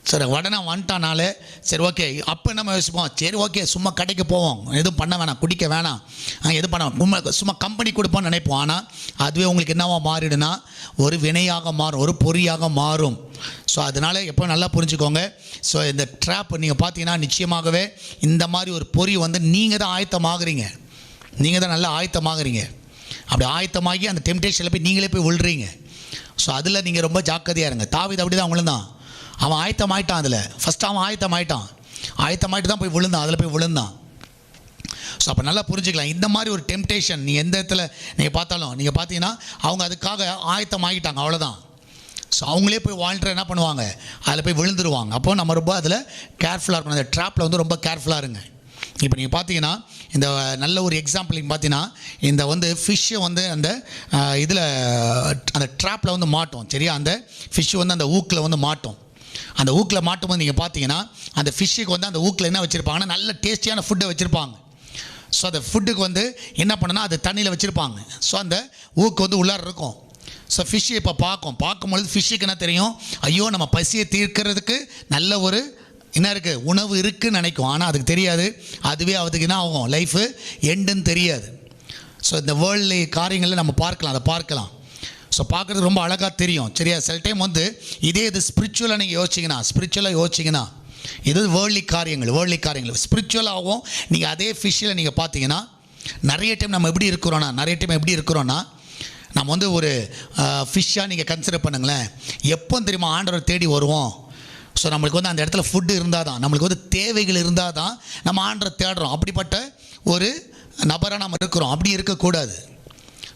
சரி உடனே வந்துட்டானாலே சரி ஓகே, அப்போ நம்ம யோசிப்போம், சரி ஓகே சும்மா கடைக்கு போவோம், எதுவும் பண்ண வேணாம், குடிக்க வேணாம், எதுவும் பண்ண சும்மா கம்பெனி கொடுப்போம்னு நினைப்போம். ஆனால் அதுவே உங்களுக்கு என்னவா மாறிடுனா, ஒரு வினையாக மாறும், ஒரு பொறியாக மாறும். ஸோ அதனால் எப்போ நல்லா புரிஞ்சுக்கோங்க. ஸோ இந்த ட்ராப் நீங்கள் பார்த்தீங்கன்னா நிச்சயமாகவே இந்த மாதிரி ஒரு பொறி வந்து நீங்கள் தான் ஆயத்தமாகறீங்க, நீங்கள் தான் நல்லா ஆயத்தமாகறீங்க. அப்படி ஆயத்தமாகி அந்த டெம்ப்டேஷனில் போய் நீங்களே போய் விழுறீங்க. ஸோ அதில் நீங்கள் ரொம்ப ஜாக்கிரதையாக இருங்க. தாவீது அப்படி தான் விழுந்தான். அவன் ஆயத்தமாயிட்டான், அதில் ஃபஸ்ட்டு அவன் ஆயத்தமாயிட்டு தான் போய் விழுந்தான், அதில் போய் விழுந்தான். ஸோ அப்போ நல்லா புரிஞ்சுக்கலாம், இந்த மாதிரி ஒரு டெம்ப்டேஷன் நீ எந்த இடத்துல நீங்கள் பார்த்தாலும் நீங்கள் பார்த்தீங்கன்னா அவங்க அதுக்காக ஆயத்தமாகிட்டாங்க, அவ்வளோதான். ஸோ அவங்களே போய் வாலண்டியர் என்ன பண்ணுவாங்க, அதில் போய் விழுந்துருவாங்க. அப்போது நம்ம ரொம்ப அதில் கேர்ஃபுல்லாக இருக்கணும். அந்த ட்ராப்பில் வந்து ரொம்ப கேர்ஃபுல்லாக இருங்க. இப்போ நீங்கள் பார்த்தீங்கன்னா இந்த நல்ல ஒரு எக்ஸாம்பிள் பார்த்தீங்கன்னா இந்த வந்து ஃபிஷ்ஷை வந்து அந்த இதில் அந்த ட்ராப்பில் வந்து மாட்டோம். சரியா, அந்த ஃபிஷ்ஷு வந்து அந்த ஊக்கில் வந்து மாட்டோம். அந்த ஊக்கில் மாட்டும்போது நீங்கள் பார்த்தீங்கன்னா அந்த ஃபிஷ்ஷுக்கு வந்து அந்த ஊக்கில் என்ன வச்சுருப்பாங்கன்னா நல்ல டேஸ்டியான ஃபுட்டை வச்சுருப்பாங்க. ஸோ அந்த ஃபுட்டுக்கு வந்து என்ன பண்ணணும்னா அது தண்ணியில் வச்சுருப்பாங்க. ஸோ அந்த ஊக்கு வந்து உள்ளார இருக்கும். ஸோ ஃபிஷ்ஷு இப்போ பார்க்கும்பொழுது ஃபிஷ்ஷுக்கு என்ன தெரியும், ஐயோ நம்ம பசியை தீர்க்கிறதுக்கு நல்ல ஒரு என்ன இருக்குது, உணவு இருக்குதுன்னு நினைக்கும். ஆனால் அதுக்கு தெரியாது, அதுவே அதுக்கு என்ன ஆகும், லைஃபு எண்டுன்னு தெரியாது. ஸோ இந்த வேர்ல்டு காரியங்களில் நம்ம அதை பார்க்கலாம். ஸோ பார்க்குறது ரொம்ப அழகாக தெரியும். சரியா, சில டைம் வந்து இதே இது ஸ்பிரிச்சுவலாக நீங்கள் யோசிச்சிங்கன்னா இது வேர்ல்டு காரியங்கள் ஸ்பிரிச்சுவலாகவும் நீங்கள் அதே ஃபிஷ்ஷில் நீங்கள் பார்த்தீங்கன்னா நிறைய டைம் நம்ம எப்படி இருக்கிறோன்னா நம்ம வந்து ஒரு ஃபிஷ்ஷாக நீங்கள் கன்சிடர் பண்ணுங்களேன். எப்போ தெரியுமா ஆண்டவரை தேடி வருவோம். ஸோ நம்மளுக்கு வந்து அந்த இடத்துல ஃபுட்டு இருந்தால் தான், நம்மளுக்கு வந்து தேவைகள் இருந்தால் தான் நம்ம ஆண்டரை தேடுறோம். அப்படிப்பட்ட ஒரு நபராக நம்ம இருக்கிறோம். அப்படி இருக்கக்கூடாது.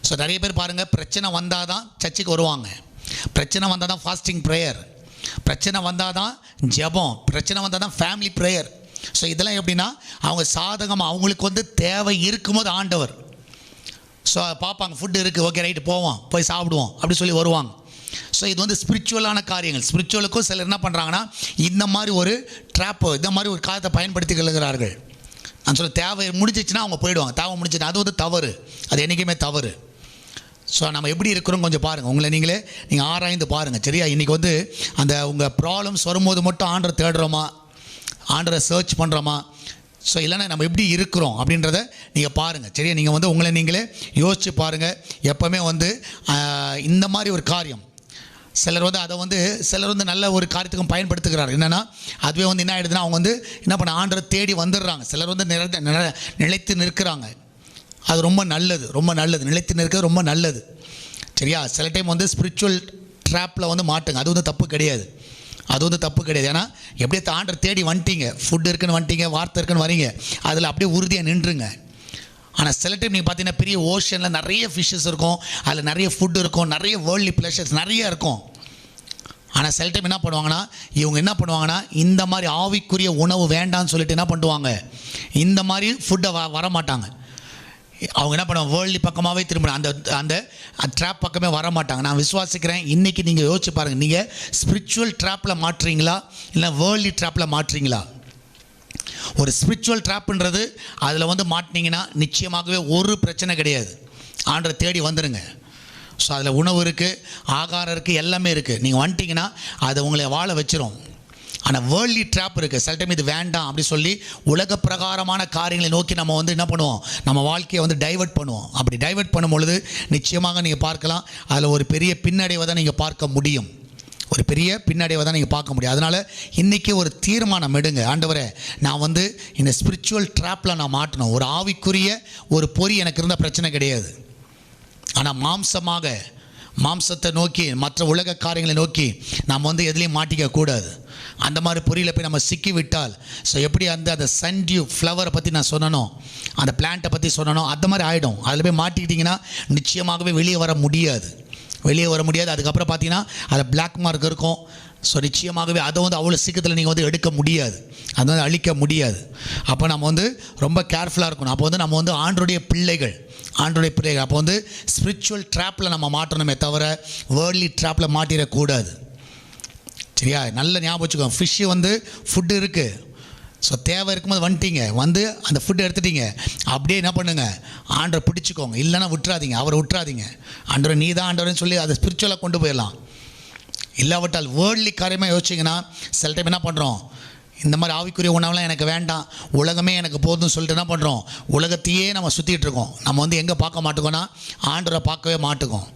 ஸோ நிறைய பேர் பாருங்கள், பிரச்சனை வந்தால் தான் சர்ச்சுக்கு வருவாங்க, பிரச்சனை வந்தால் தான் ஃபாஸ்டிங் ப்ரேயர், பிரச்சனை வந்தால் தான் ஜெபம், பிரச்சனை வந்தால் தான் ஃபேமிலி ப்ரேயர். ஸோ இதெல்லாம் எப்படின்னா அவங்க சாதகமாக அவங்களுக்கு வந்து தேவை இருக்கும்போது ஆண்டவர் ஸோ பார்ப்பாங்க, ஃபுட்டு இருக்குது, ஓகே ரைட்டு போவோம், போய் சாப்பிடுவோம் அப்படி சொல்லி வருவாங்க. ஸோ இது வந்து ஸ்பிரிச்சுவலான காரியங்கள். ஸ்பிரிச்சுவலுக்கும் சிலர் என்ன பண்ணுறாங்கன்னா இந்த மாதிரி ஒரு ட்ராப்பு, இந்த மாதிரி ஒரு காலத்தை பயன்படுத்தி கொள்கிறார்கள். நான் சொல்ல தேவை முடிஞ்சிச்சுன்னா அவங்க போயிடுவாங்க, தேவை முடிஞ்சிச்சுன்னா அது வந்து தவறு, அது என்றைக்குமே தவறு. ஸோ நம்ம எப்படி இருக்கிறோம் கொஞ்சம் பாருங்கள், உங்களை நீங்கள் ஆராய்ந்து பாருங்கள். சரியா, இன்றைக்கி வந்து அந்த உங்கள் ப்ராப்ளம்ஸ் வரும்போது மட்டும் ஆண்டரை தேடுறோமா, ஆண்டரை சர்ச் பண்ணுறோமா, ஸோ இல்லைன்னா நம்ம எப்படி இருக்கிறோம் அப்படின்றத நீங்கள் பாருங்கள். சரியா, நீங்கள் வந்து உங்களை நீங்களே யோசித்து பாருங்கள். எப்போவுமே வந்து இந்த மாதிரி ஒரு காரியம் சிலர் வந்து நல்ல ஒரு காரியத்துக்கும் பயன்படுத்துகிறார். என்னென்னா அதுவே வந்து என்ன ஆகிடுதுன்னா அவங்க வந்து என்ன பண்ண ஆண்டரை தேடி வந்துடுறாங்க. சிலர் வந்து நிலைத்து நிற்கிறாங்க. அது ரொம்ப நல்லது, நிலைத்து நிற்கிறது ரொம்ப நல்லது. சரியா, சில டைம் வந்து ஸ்பிரிச்சுவல் ட்ராப்பில் வந்து மாட்டுங்க, அது வந்து தப்பு கிடையாது. ஏன்னா எப்படியே ஆண்டரை தேடி வந்துட்டீங்க, ஃபுட் இருக்குன்னு வந்துட்டீங்க, வார்த்தை இருக்குன்னு வரீங்க, அதில் அப்படியே உறுதியாக நின்றுங்க. ஆனால் சில டைம் நீங்கள் பார்த்தீங்கன்னா பெரிய ஓஷனில் நிறைய ஃபிஷ்ஷஸ் இருக்கும், அதில் நிறைய ஃபுட் இருக்கும், நிறைய வேர்ல்ட்லி ப்ளஷர்ஸ் நிறைய இருக்கும். ஆனால் சில டைம் என்ன பண்ணுவாங்கன்னா இந்த மாதிரி ஆவிக்குரிய உணவு வேண்டான்னு சொல்லிட்டு என்ன பண்ணுவாங்க, இந்த மாதிரி ஃபுட்டை வரமாட்டாங்க. அவங்க என்ன பண்ணுவாங்க, வேர்ல்டு பக்கமாகவே திரும்ப அந்த ட்ராப் பக்கமே வர மாட்டாங்க. நான் விசுவாசிக்கிறேன், இன்றைக்கி நீங்கள் யோசிச்சு பாருங்கள், நீங்கள் ஸ்பிரிச்சுவல் ட்ராப்பில் மாட்டுறீங்களா இல்லை வேர்ல்டு ட்ராப்பில் மாட்டுறீங்களா? ஒரு ஸ்பிரிச்சுவல் ட்ராப்புன்றது அதில் வந்து மாட்டினீங்கன்னா நிச்சயமாகவே ஒரு பிரச்சனை கிடையாது, ஆண்டரை தேடி வந்துடுங்க. ஸோ அதில் உணவு இருக்குது, ஆகாரம் இருக்குது, எல்லாமே இருக்குது. நீங்கள் வந்துட்டிங்கன்னா அதை உங்களை வாழ வச்சிரும். ஆனால் வேர்ல்ட்லி ட்ராப் இருக்குது. சில டைம் இது வேண்டாம் அப்படி சொல்லி உலக பிரகாரமான காரியங்களை நோக்கி நம்ம வந்து என்ன பண்ணுவோம், நம்ம வாழ்க்கையை வந்து டைவர்ட் பண்ணுவோம். அப்படி டைவர்ட் பண்ணும் பொழுது நிச்சயமாக நீங்கள் பார்க்கலாம், அதில் ஒரு பெரிய பின்னடைவை தான் நீங்கள் பார்க்க முடியும். அதனால் இன்றைக்கி ஒரு தீர்மானம் எடுங்க, ஆண்டவரே நான் வந்து இந்த ஸ்பிரிச்சுவல் ட்ராப்பில் நான் மாட்டணும். ஒரு ஆவிக்குரிய ஒரு பொறி எனக்கு இருந்த பிரச்சனை கிடையாது. ஆனால் மாம்சத்தை நோக்கி மற்ற உலக காரியங்களை நோக்கி நாம் வந்து எதுலேயும் மாட்டிக்கக்கூடாது. அந்த மாதிரி பொறியில் போய் நம்ம சிக்கி விட்டால், ஸோ எப்படி அந்த சன்டியூ ஃப்ளவரை பற்றி நான் சொன்னனோ, அந்த பிளான்ட்டை பற்றி சொன்னனோ, அந்த மாதிரி ஆகிடும். அதில் போய் மாட்டிக்கிட்டிங்கன்னா நிச்சயமாகவே வெளியே வர முடியாது. அதுக்கப்புறம் பார்த்தீங்கன்னா அதில் பிளாக் மார்க் இருக்கும். ஸோ நிச்சயமாகவே அதை வந்து அவ்வளோ சீக்கிரத்தில் நீங்கள் வந்து எடுக்க முடியாது, அதை வந்து அழிக்க முடியாது. அப்போ நம்ம வந்து ரொம்ப கேர்ஃபுல்லாக இருக்கணும். அப்போ வந்து நம்ம வந்து ஆண்டருடைய பிள்ளைகள். அப்போ வந்து ஸ்பிரிச்சுவல் ட்ராப்பில் நம்ம மாட்டணுமே தவிர வேர்ல்ட்லி ட்ராப்பில் மாட்டிடக்கூடாது. சரியா, நல்ல ஞாபகம் வச்சுக்கோங்க. ஃபிஷ்ஷு வந்து ஃபுட்டு இருக்குது, ஸோ தேவை இருக்கும்போது வந்துட்டீங்க, வந்து அந்த ஃபுட்டு எடுத்துட்டீங்க, அப்படியே என்ன பண்ணுங்கள், ஆண்டரை பிடிச்சிக்கோங்க. இல்லைன்னா அவரை விட்டுறாதீங்க. ஆண்டரை நீ தான் ஆண்டவரேன்னு சொல்லி அதை ஸ்பிரிச்சுவலாக கொண்டு போயிடலாம். இல்லாவிட்டால் வேர்ல்ட்லி காரியமாக யோசிச்சிங்கன்னா சில டைம் என்ன பண்ணுறோம், இந்த மாதிரி ஆவிக்குரிய உணவுலாம் எனக்கு வேண்டாம், உலகமே எனக்கு போதும்னு சொல்லிட்டு என்ன பண்ணுறோம், உலகத்தையே நம்ம சுற்றிட்டு இருக்கோம். நம்ம வந்து எங்கே பார்க்க மாட்டோம்னா ஆண்டரை பார்க்கவே மாட்டோம்.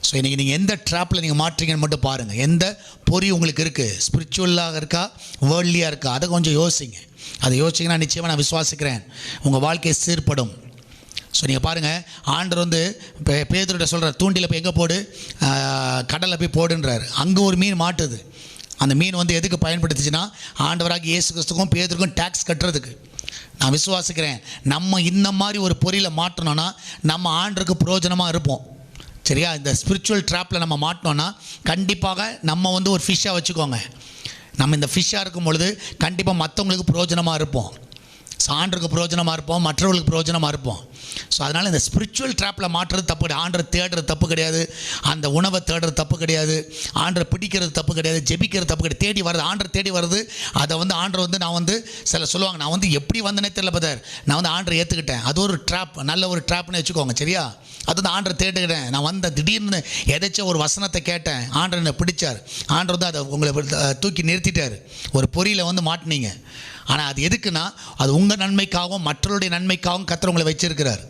ஸோ இன்றைக்கி நீங்கள் எந்த ட்ராப்பில் நீங்கள் மாட்டுறீங்கன்னு மட்டும் பாருங்கள். எந்த பொறி உங்களுக்கு இருக்குது, ஸ்பிரிச்சுவலாக இருக்கா, வேர்ல்ட்லியாக இருக்கா, அதை கொஞ்சம் யோசிங்க. அதை யோசிச்சிங்கன்னா நிச்சயமாக நான் விசுவாசிக்கிறேன் உங்கள் வாழ்க்கையை சீர்படும். ஸோ நீங்கள் பாருங்கள், ஆண்டவர் வந்து இப்போ பேதுருட்ட சொல்கிறார், தூண்டில் போய் எங்கே போடு, கடலில் போய் போடுன்றார். அங்கே ஒரு மீன் மாட்டுது. அந்த மீன் வந்து எதுக்கு பயன்படுத்துச்சுன்னா ஆண்டவராக இயேசு கிறிஸ்துக்கும் பேதுருக்கும் டேக்ஸ் கட்டுறதுக்கு. நான் விசுவாசிக்கிறேன், நம்ம இந்த மாதிரி ஒரு பொறியில் மாட்டணும்னா நம்ம ஆண்டருக்கு பிரயோஜனமாக இருப்போம். சரியா? இந்த ஸ்பிரிச்சுவல் ட்ராப்பில் நம்ம மாட்டினோன்னா கண்டிப்பாக நம்ம வந்து ஒரு ஃபிஷ்ஷாக வச்சுக்கோங்க. நம்ம இந்த ஃபிஷ்ஷாக இருக்கும் பொழுது கண்டிப்பாக மற்றவங்களுக்கு பிரயோஜனமாக இருப்போம், ஆண்டருக்கு பிரயோஜனமாக இருப்போம், மற்றவர்களுக்கு பிரயோஜனமாக இருப்போம். ஸோ அதனால் இந்த ஸ்பிரிச்சுவல் ட்ராப்பில் மாட்டுறது தப்பு கிடையாது. ஆண்டரை தேடுறது தப்பு கிடையாது, அந்த உணவை தேடுறது தப்பு கிடையாது, ஆண்டரை பிடிக்கிறது தப்பு கிடையாது, ஜெபிக்கிறது தப்பு கிடையாது. தேடி வருது, ஆண்டரை தேடி வருது. அதை வந்து ஆண்டரை வந்து நான் வந்து சில சொல்லுவாங்க, நான் வந்து எப்படி வந்தனே தெரியல பதர், நான் வந்து ஆண்டரை ஏற்றுக்கிட்டேன். அது ஒரு ட்ராப், நல்ல ஒரு ட்ராப்னு வச்சுக்கோங்க. சரியா? அது வந்து ஆண்டரை தேடுகிறேன், நான் வந்த திடீர்னு எதாச்சும் ஒரு வசனத்தை கேட்டேன், ஆண்டரை என்னை பிடிச்சார், ஆண்டர் வந்து அதை உங்களை தூக்கி நிறுத்திட்டார், ஒரு பொறியில் வந்து மாட்டினீங்க. ஆனால் அது எதுக்குன்னா அது உங்கள் நன்மைக்காகவும் மற்றவருடைய நன்மைக்காகவும் கர்த்தர் உங்களை வச்சிருக்கிறார்.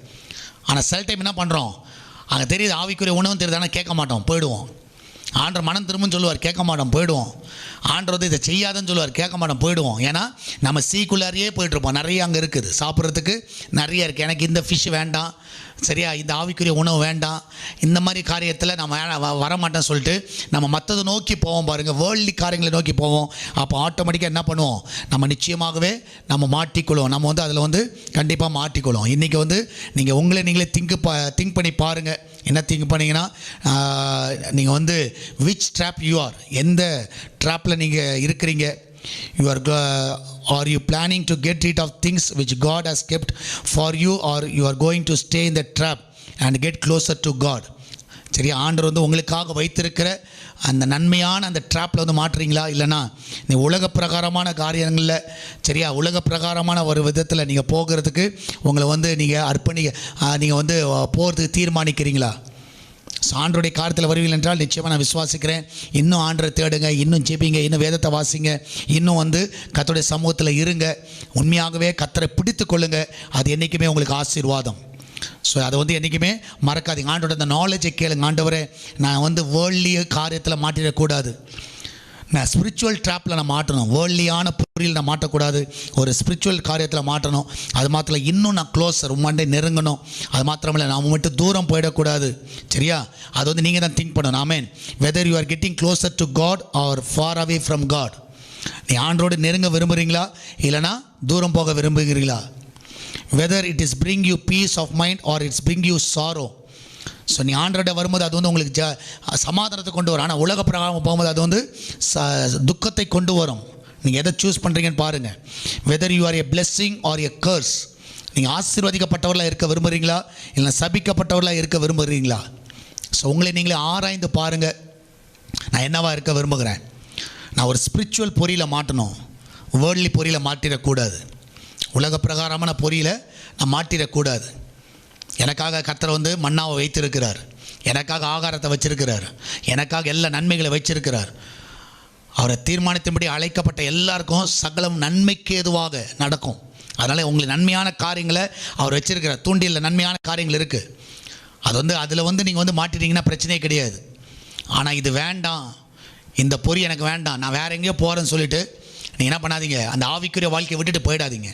ஆனால் சில டைம் என்ன பண்ணுறோம், அங்கே தெரியுது ஆவிக்குரிய உணவும் தெரியுது, ஆனால் கேட்க மாட்டோம், போயிடுவோம். ஆண்டர் மனம் திரும்புன்னு சொல்லுவார், கேட்க மாட்டோம், போயிடுவோம். ஆண்டர் வந்து இதை செய்யாதுன்னு சொல்லுவார், கேட்க மாட்டோம், போயிடுவோம். ஏன்னா நம்ம சீக்குள்ளாரியே போயிட்டுருப்போம். நிறைய அங்கே இருக்குது, சாப்பிட்றதுக்கு நிறைய இருக்குது. எனக்கு இந்த ஃபிஷ் வேண்டாம், சரியா, இந்த ஆவிக்குரிய உணவு வேண்டாம், இந்த மாதிரி காரியத்தில் நம்ம வரமாட்டேன்னு சொல்லிட்டு நம்ம மற்றதை நோக்கி போவோம் பாருங்கள், வேர்ல்ட்லி காரியங்களை நோக்கி போவோம். அப்போ ஆட்டோமேட்டிக்காக என்ன பண்ணுவோம், நம்ம நிச்சயமாகவே நம்ம மாட்டிக்கொள்வோம். நம்ம வந்து அதில் வந்து கண்டிப்பாக மாட்டிக்கொள்வோம். இன்றைக்கி வந்து நீங்கள் உங்களை நீங்களே திங்க் பண்ணி பாருங்கள். என்ன திங்க் பண்ணிங்கன்னா, நீங்கள் வந்து விச் ட்ராப் யூ ஆர், எந்த ட்ராப்பில் நீங்கள் இருக்கிறீங்க. Are you planning to get rid of things which God has kept for you, or you are going to stay in the trap and get closer to God? சரியா? ஆண்டவர் வந்து உங்களுக்காக வைத்திருக்கிற அந்த நன்மையான அந்த ட்ராப்பில் வந்து மாட்டுறீங்களா, இல்லைனா நீ உலக பிரகாரமான காரியங்களில், சரியா, உலக பிரகாரமான ஒரு விதத்தில் நீங்கள் போகிறதுக்கு உங்களை வந்து நீங்கள் வந்து போகிறதுக்கு தீர்மானிக்கிறீங்களா? ஆண்டருடைய காரியத்தில் வருவீர்கள் என்றால் நிச்சயமாக நான் விசுவாசிக்கிறேன், இன்னும் ஆண்டரை தேடுங்க, இன்னும் ஜெபிங்க, இன்னும் வேதத்தை வாசிங்க, இன்னும் வந்து கர்த்தருடைய சமூகத்தில் இருங்க, உண்மையாகவே கர்த்தரை பிடித்து கொள்ளுங்க. அது என்றைக்குமே உங்களுக்கு ஆசீர்வாதம். ஸோ அதை வந்து என்றைக்குமே மறக்காதீங்க. ஆண்டோட அந்த நாலேஜை கேளுங்க, ஆண்டவரே நான் வந்து வேர்ல்ட்லி காரியத்தில் மாட்டிடக்கூடாது, நான் ஸ்பிரிச்சுவல் ட்ராப்பில் நான் மாட்டணும், வேர்ல்ட்லியான பொருளில் நான் மாட்டக்கூடாது, ஒரு ஸ்பிரிச்சுவல் காரியத்தில் மாட்டணும். அது மாத்திரம் இன்னும் நான் க்ளோஸர் உண்மைண்டே நெருங்கணும். அது மாத்திரமில்லை, நான் மட்டும் தூரம் போயிடக்கூடாது. சரியா? அது வந்து நீங்கள் தான் திங்க் பண்ணணும். Amen. Whether you are getting closer to God or far away from God. நீ ஆண்டோடு நெருங்க விரும்புகிறீங்களா, இல்லைனா தூரம் போக விரும்புகிறீங்களா? Whether it is bring you peace of mind or it's bring you sorrow. So நீ ஆண்டோட வரும்போது அது வந்து உங்களுக்கு சமாதானத்தை கொண்டு வரும். ஆனால் உலக பிரகாரம் போகும்போது அது வந்து துக்கத்தை கொண்டு வரும். நீங்கள் எதை சூஸ் பண்ணுறீங்கன்னு பாருங்கள். Whether you are a blessing or a curse. நீங்கள் ஆசீர்வதிக்கப்பட்டவர்களாக இருக்க விரும்புகிறீங்களா, இல்லை சபிக்கப்பட்டவர்களாக இருக்க விரும்புகிறீங்களா? ஸோ உங்களை நீங்களே ஆராய்ந்து பாருங்கள். நான் என்னவாக இருக்க விரும்புகிறேன்? நான் ஒரு ஸ்பிரிச்சுவல் பொறியில் மாட்டணும், வேர்ல்ட்லி பொறியில் மாட்டிடக்கூடாது, உலக பிரகாரமான பொறியில் நான் மாட்டிடக்கூடாது. எனக்காக கர்த்தர் வந்து மன்னாவை வைத்திருக்கிறார், எனக்காக ஆகாரத்தை வச்சிருக்கிறார், எனக்காக எல்லா நன்மைகளை வச்சிருக்கிறார். அவரை தீர்மானித்தபடி அழைக்கப்பட்ட எல்லாருக்கும் சகலம் நன்மைக்கு ஏதுவாக நடக்கும். அதனால் உங்களுக்கு நன்மையான காரியங்களை அவர் வச்சிருக்கிறார். தூண்டியில் நன்மையான காரியங்கள் இருக்குது. அது வந்து அதில் வந்து நீங்கள் வந்து மாட்டிட்டீங்கன்னா பிரச்சனையே கிடையாது. ஆனால் இது வேண்டாம், இந்த பொறி எனக்கு வேண்டாம், நான் வேறு எங்கேயோ போகிறேன்னு சொல்லிவிட்டு நீங்கள் என்ன பண்ணாதீங்க, அந்த ஆவிக்குரிய வாழ்க்கையை விட்டுட்டு போயிடாதீங்க.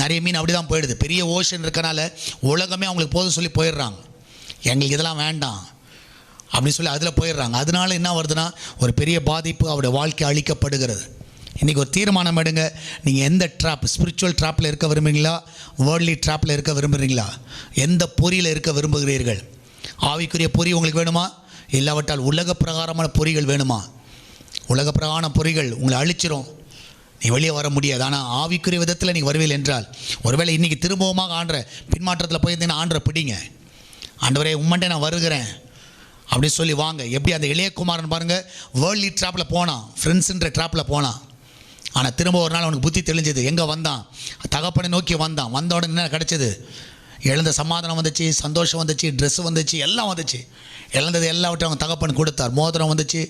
நிறைய மீன் அப்படி தான் போயிடுது. பெரிய ஓஷன் இருக்கனால உலகமே அவங்களுக்கு போதும் சொல்லி போயிடுறாங்க, எங்களுக்கு இதெல்லாம் வேண்டாம் அப்படின்னு சொல்லி அதில் போயிடுறாங்க. அதனால என்ன வருதுன்னா ஒரு பெரிய பாதிப்பு, அவருடைய வாழ்க்கை அழிக்கப்படுகிறது. இன்றைக்கி ஒரு தீர்மானம் எடுங்க. நீங்கள் எந்த ட்ராப், ஸ்பிரிச்சுவல் ட்ராப்பில் இருக்க விரும்புகிறீங்களா, வேர்ல்ட்லி ட்ராப்பில் இருக்க விரும்புகிறீங்களா, எந்த பொறியில் இருக்க விரும்புகிறீர்கள்? ஆவிக்குரிய பொறி உங்களுக்கு வேணுமா, இல்லாவிட்டால் உலக பிரகாரமான பொறிகள் வேணுமா? உலக பிரகாரமான பொறிகள் உங்களை அழிச்சிரும், நீ வெளியே வர முடியாது. ஆனால் ஆவிக்குரிய விதத்தில் நீங்கள் வருவீர்கள் என்றால், ஒருவேளை இன்றைக்கி திரும்பவுமாக ஆண்டரை பின்மாற்றத்தில் போயிருந்தீங்கன்னா ஆண்டரை பிடிங்க. ஆண்டவரே உம்மண்டே நான் வருகிறேன் அப்படின்னு சொல்லி வாங்க. எப்படி அந்த இளையகுமாரன் பாருங்கள், வேர்ல்ட்லி ட்ராப்பில் போனான், ஃப்ரெண்ட்ஸுன்ற ட்ராப்பில் போனான். ஆனால் திரும்ப ஒரு நாள் அவனுக்கு புத்தி தெளிஞ்சது. எங்கே வந்தான், தகப்பனை நோக்கி வந்தான். வந்த உடனே என்ன கிடச்சிது, எழுந்த சமாதானம் வந்துச்சு, சந்தோஷம் வந்துச்சு, ட்ரெஸ்ஸு வந்துச்சு, எல்லாம் வந்துச்சு. இழந்தது எல்லாவற்றையும் அவங்க தகப்பன் கொடுத்தார். மோதிரம் வந்துச்சு,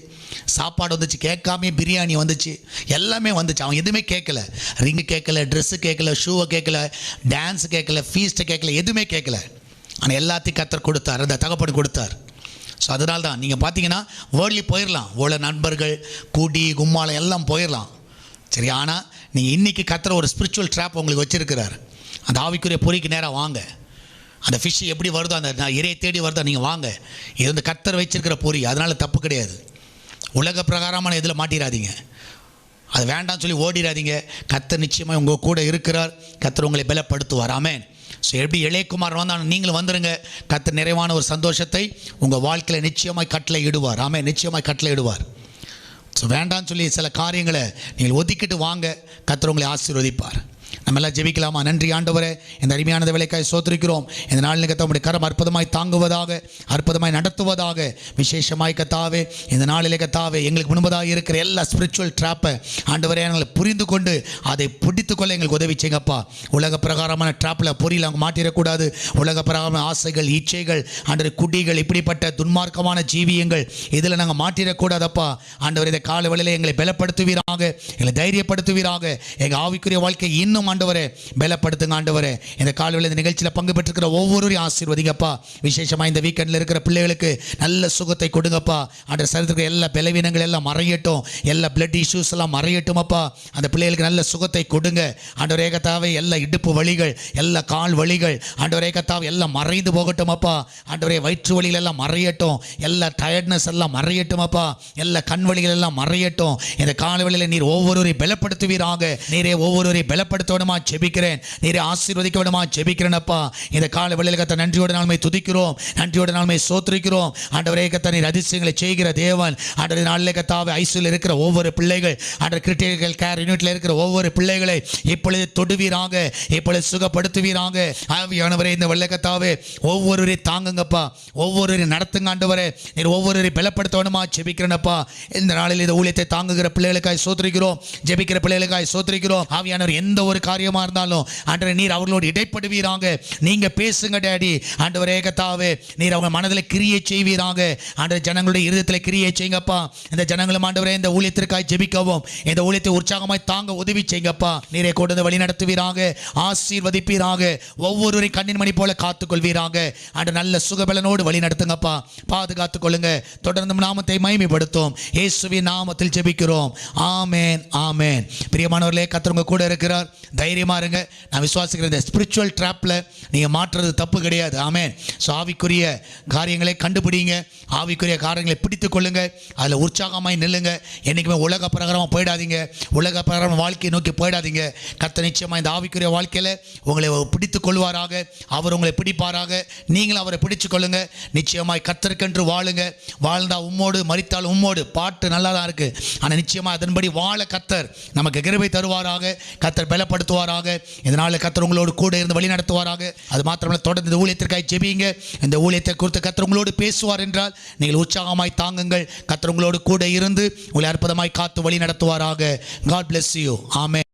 சாப்பாடு வந்துச்சு, கேட்காமே பிரியாணி வந்துச்சு, எல்லாமே வந்துச்சு. அவன் எதுவுமே கேட்கல, ரிங்கு கேட்கல, ட்ரெஸ்ஸு கேட்கல, ஷூவை கேட்கல, டான்ஸு கேட்கல, ஃபீஸ்ட்டை கேட்கல, எதுவுமே கேட்கல. ஆனால் எல்லாத்தையும் கர்த்தர் கொடுத்தார், அந்த தகப்பன் கொடுத்தார். ஸோ அதனால தான் நீங்கள் பார்த்தீங்கன்னா வேர்ல்ட்லி போயிடலாம், ஓல நண்பர்கள் கூடி கும்மாளம் எல்லாம் போயிடலாம். சரி, ஆனால் நீங்கள் இன்றைக்கி கர்த்தர் ஒரு ஸ்பிரிச்சுவல் ட்ராப் உங்களுக்கு வச்சுருக்கிறார். அந்த ஆவிக்குரிய பொறிக்கு நேராக வாங்க. அந்த ஃபிஷ் எப்படி வருதோ, அந்த இறையை தேடி வருதோ, நீங்கள் வாங்க. இது வந்து கர்த்தர் வச்சிருக்கிற பொறி, அதனால் தப்பு கிடையாது. உலக பிரகாரமான இதில் மாட்டிடாதீங்க, அது வேண்டாம்னு சொல்லி ஓடிடாதீங்க. கர்த்தர் நிச்சயமாக உங்கள் கூட இருக்கிறார், கர்த்தர் உங்களை பலப்படுத்துவார். ஆமென். ஸோ எப்படி இளையகுமார் வந்தால் நீங்களும் வந்துடுங்க. கர்த்தர் நிறைவான ஒரு சந்தோஷத்தை உங்கள் வாழ்க்கையில் நிச்சயமாய் கட்டளை இடுவார். ஆமென், நிச்சயமாய் கட்டளை இடுவார். ஸோ வேண்டான்னு சொல்லி சில காரியங்களை நீங்கள் ஒதுக்கிட்டு வாங்க, கர்த்தர் உங்களை ஆசீர்வதிப்பார். நம்ம எல்லாம் ஜெபிக்கலாமா? நன்றி ஆண்டவரே, இந்த அருமையான வேலைக்காய் சோத்திருக்கிறோம். இந்த நாளில் கர்த்தர் உம்முடைய கரம் அற்புதமாய் தாங்குவதாக, அற்புதமாய் நடத்துவதாக. விசேஷமாய் கர்த்தாவே இந்த நாளிலே கர்த்தாவே எங்களுக்கு முன்பதாக இருக்கிற எல்லா ஸ்பிரிச்சுவல் ட்ராப்பை ஆண்டவரே எங்களை புரிந்து கொண்டு அதை பிடித்துக்கொள்ள எங்களுக்கு உதவி செய்யுங்கப்பா. உலக பிரகாரமான ட்ராப்பில் பொறியில் அவங்க மாட்டிடக்கூடாது. உலக பிரகாரமான ஆசைகள், இச்சைகள், ஆண்டவர் குடிகள், இப்படிப்பட்ட துன்மார்க்கமான ஜீவியங்கள் இதில் நாங்கள் மாட்டிடக்கூடாதப்பா. ஆண்டவர் இந்த கால வேளையிலே எங்களை பலப்படுத்துவீராக, எங்களை தைரியப்படுத்துவீராக. எங்கள் ஆவிக்குரிய வாழ்க்கை இன்னும் ஆண்டவரே பலப்படுத்துங்க. ஆண்டவரே இந்த காலையில் இந்த நிகழ்ச்சியில் பங்கு பெற்றிருக்கிற ஒவ்வொருவரையும் ஆசீர்வதிங்கப்பா. விசேஷமாக இந்த வீக்கெண்டில் இருக்கிற பிள்ளைகளுக்கு நல்ல சுகத்தை கொடுங்கப்பா. அந்த சரீரத்துக்கு எல்லா பலவீனங்கள் எல்லாம் மறையட்டும், எல்லா பிளட் இஷ்யூஸ் எல்லாம் மறையட்டும் அப்பா. அந்த பிள்ளைகளுக்கு நல்ல சுகத்தை கொடுங்க ஆண்டவரே. கர்த்தாவே எல்லா இடுப்பு வலிகள், எல்லா கால் வலிகள் ஆண்டவரே கர்த்தாவே எல்லாம் மறைந்து போகட்டும் அப்பா. ஆண்டவரே வயிற்று வலிகள் எல்லாம் மறையட்டும், எல்லா டயர்ட்னஸ் எல்லாம் மறையட்டும் அப்பா. எல்லா கண் வலிகள் எல்லாம் மறையட்டும். இந்த காலையில் நீர் ஒவ்வொருவரையும் பலப்படுத்துவீராக. நீரே ஒவ்வொருவரையும் பலப்படுத்த ஜெபிக்கிறேன். நீரே ஆசீர்வதிக்க வேண்டுமா ஜெபிக்கிறேன் அப்பா. இந்த கால வேளையில் கர்த்தர் நன்றியோடு நாள்மை துதிக்கிறோம், நன்றியோடு நாள்மை சோத்திரிக்கிறோம். ஆண்டவரே கர்த்தர் நீர் அதிசயங்களை செய்கிற தேவன். ஆண்டவரே நாளிலே கர்த்தாவே ஐசியூவில் இருக்கிற ஒவ்வொரு பிள்ளைகள், ஆண்டவர் கிரிட்டிக்கல் கேர் யூனிட்டில் இருக்கிற ஒவ்வொரு பிள்ளைகளை இப்பொழுது தொடுவீராக, இப்பொழுது சுகப்படுத்துவீராக. ஆவியானவரே இந்த வெள்ளை கர்த்தாவே ஒவ்வொருவரையும் தாங்குங்கப்பா, ஒவ்வொருவரையும் நடத்துங்க ஆண்டவரே. நீர் ஒவ்வொருவரையும் பலப்படுத்த வேண்டுமா ஜெபிக்கிறேனப்பா. இந்த நாளில் இந்த ஊழியத்தை தாங்குகிற பிள்ளைகளுக்காய் சோத்திரிக்கிறோம், ஜெபிக்கிற பிள்ளைகளுக்காய் சோத்திரிக்கிறோம். ஆவியானவர் எந்த ஒரு காரியமா இருந்தாலும் ஆண்டவரே நீர் அவர்களோடு இடைப்படுவீராக. நீங்க பேசுங்க டாடி. ஆண்டவரே கர்த்தாவே நீர் அவங்க மனதில் கிரியை செய்வீராக. ஆண்டவர் ஜனங்களுடைய இருதயத்தில் கிரியை செய்யுங்கப்பா. இந்த ஜனங்களும் ஆண்டவரே இந்த ஊழியத்திற்காய் ஜெபிக்கவும், இந்த ஊழியத்தை உற்சாகமாய் தாங்க உதவி செய்யுங்கப்பா. நீரை கொண்டு வழி நடத்துவீராக, ஆசீர்வதிப்பீராக. ஒவ்வொருவரை கண்ணின் மணி போல காத்துக்கொள்வீராக. ஆண்டவர் நல்ல சுகபலனோடு வழி நடத்துங்கப்பா, பாதுகாத்துக் கொள்ளுங்க. தொடர்ந்து நாமத்தை மகிமைப்படுத்தும் இயேசுவின் நாமத்தில் ஜெபிக்கிறோம். ஆமென், ஆமென். பிரியமானவர்களே கர்த்தர் உங்க கூட இருக்கிறார். தைரியமா இருங்க. நான் விசுவாசிக்கிறேன் இந்த ஸ்பிரிச்சுவல் ட்ராப்ல நீங்க மாற்றுறது தப்பு கிடையாது. ஆமென். ஸோ ஆவிக்குரிய காரியங்களை கண்டுபிடிங்க, ஆவிக்குரிய காரியங்களை பிடித்துக் கொள்ளுங்க, அதில் உற்சாகமாய் நில்லுங்க. என்றைக்குமே உலக பிரகாரமாக போயிடாதீங்க, உலக பிரகாரம் வாழ்க்கையை நோக்கி போயிடாதீங்க. கர்த்தர் நிச்சயமாக இந்த ஆவிக்குரிய வாழ்க்கையில் உங்களை பிடித்துக் கொள்வாராக, அவர் உங்களை பிடிப்பாராக, நீங்களும் அவரை பிடிச்சு கொள்ளுங்க. நிச்சயமாய் கர்த்தருக்கென்று வாழுங்க. வாழ்ந்தா உம்மோடு, மரித்தால் உம்மோடு. பாட்டு நல்லா தான் இருக்கு, ஆனால் நிச்சயமாக அதன்படி வாழ கர்த்தர் நமக்கு கிருபை தருவாராக, கர்த்தர் பலப்படுத்துவாராக. இதனால கர்த்தர் உங்களோடு கூட இருந்து வழி நடத்துவாராக. அது மாத்திரமல்ல, தொடர்ந்து இந்த ஊழியத்திற்காக ஜெபிங்க. இந்த ஊழியத்தை குறித்து கர்த்தர் உங்களோடு பேசுவார் என்றால் நீங்கள் உற்சாகமாய் தாங்குங்கள். கர்த்தர் உங்களோடு கூட இருந்து உங்களை அற்புதமாய் காத்து வழி நடத்துவாராக. God bless you. ஆமென்.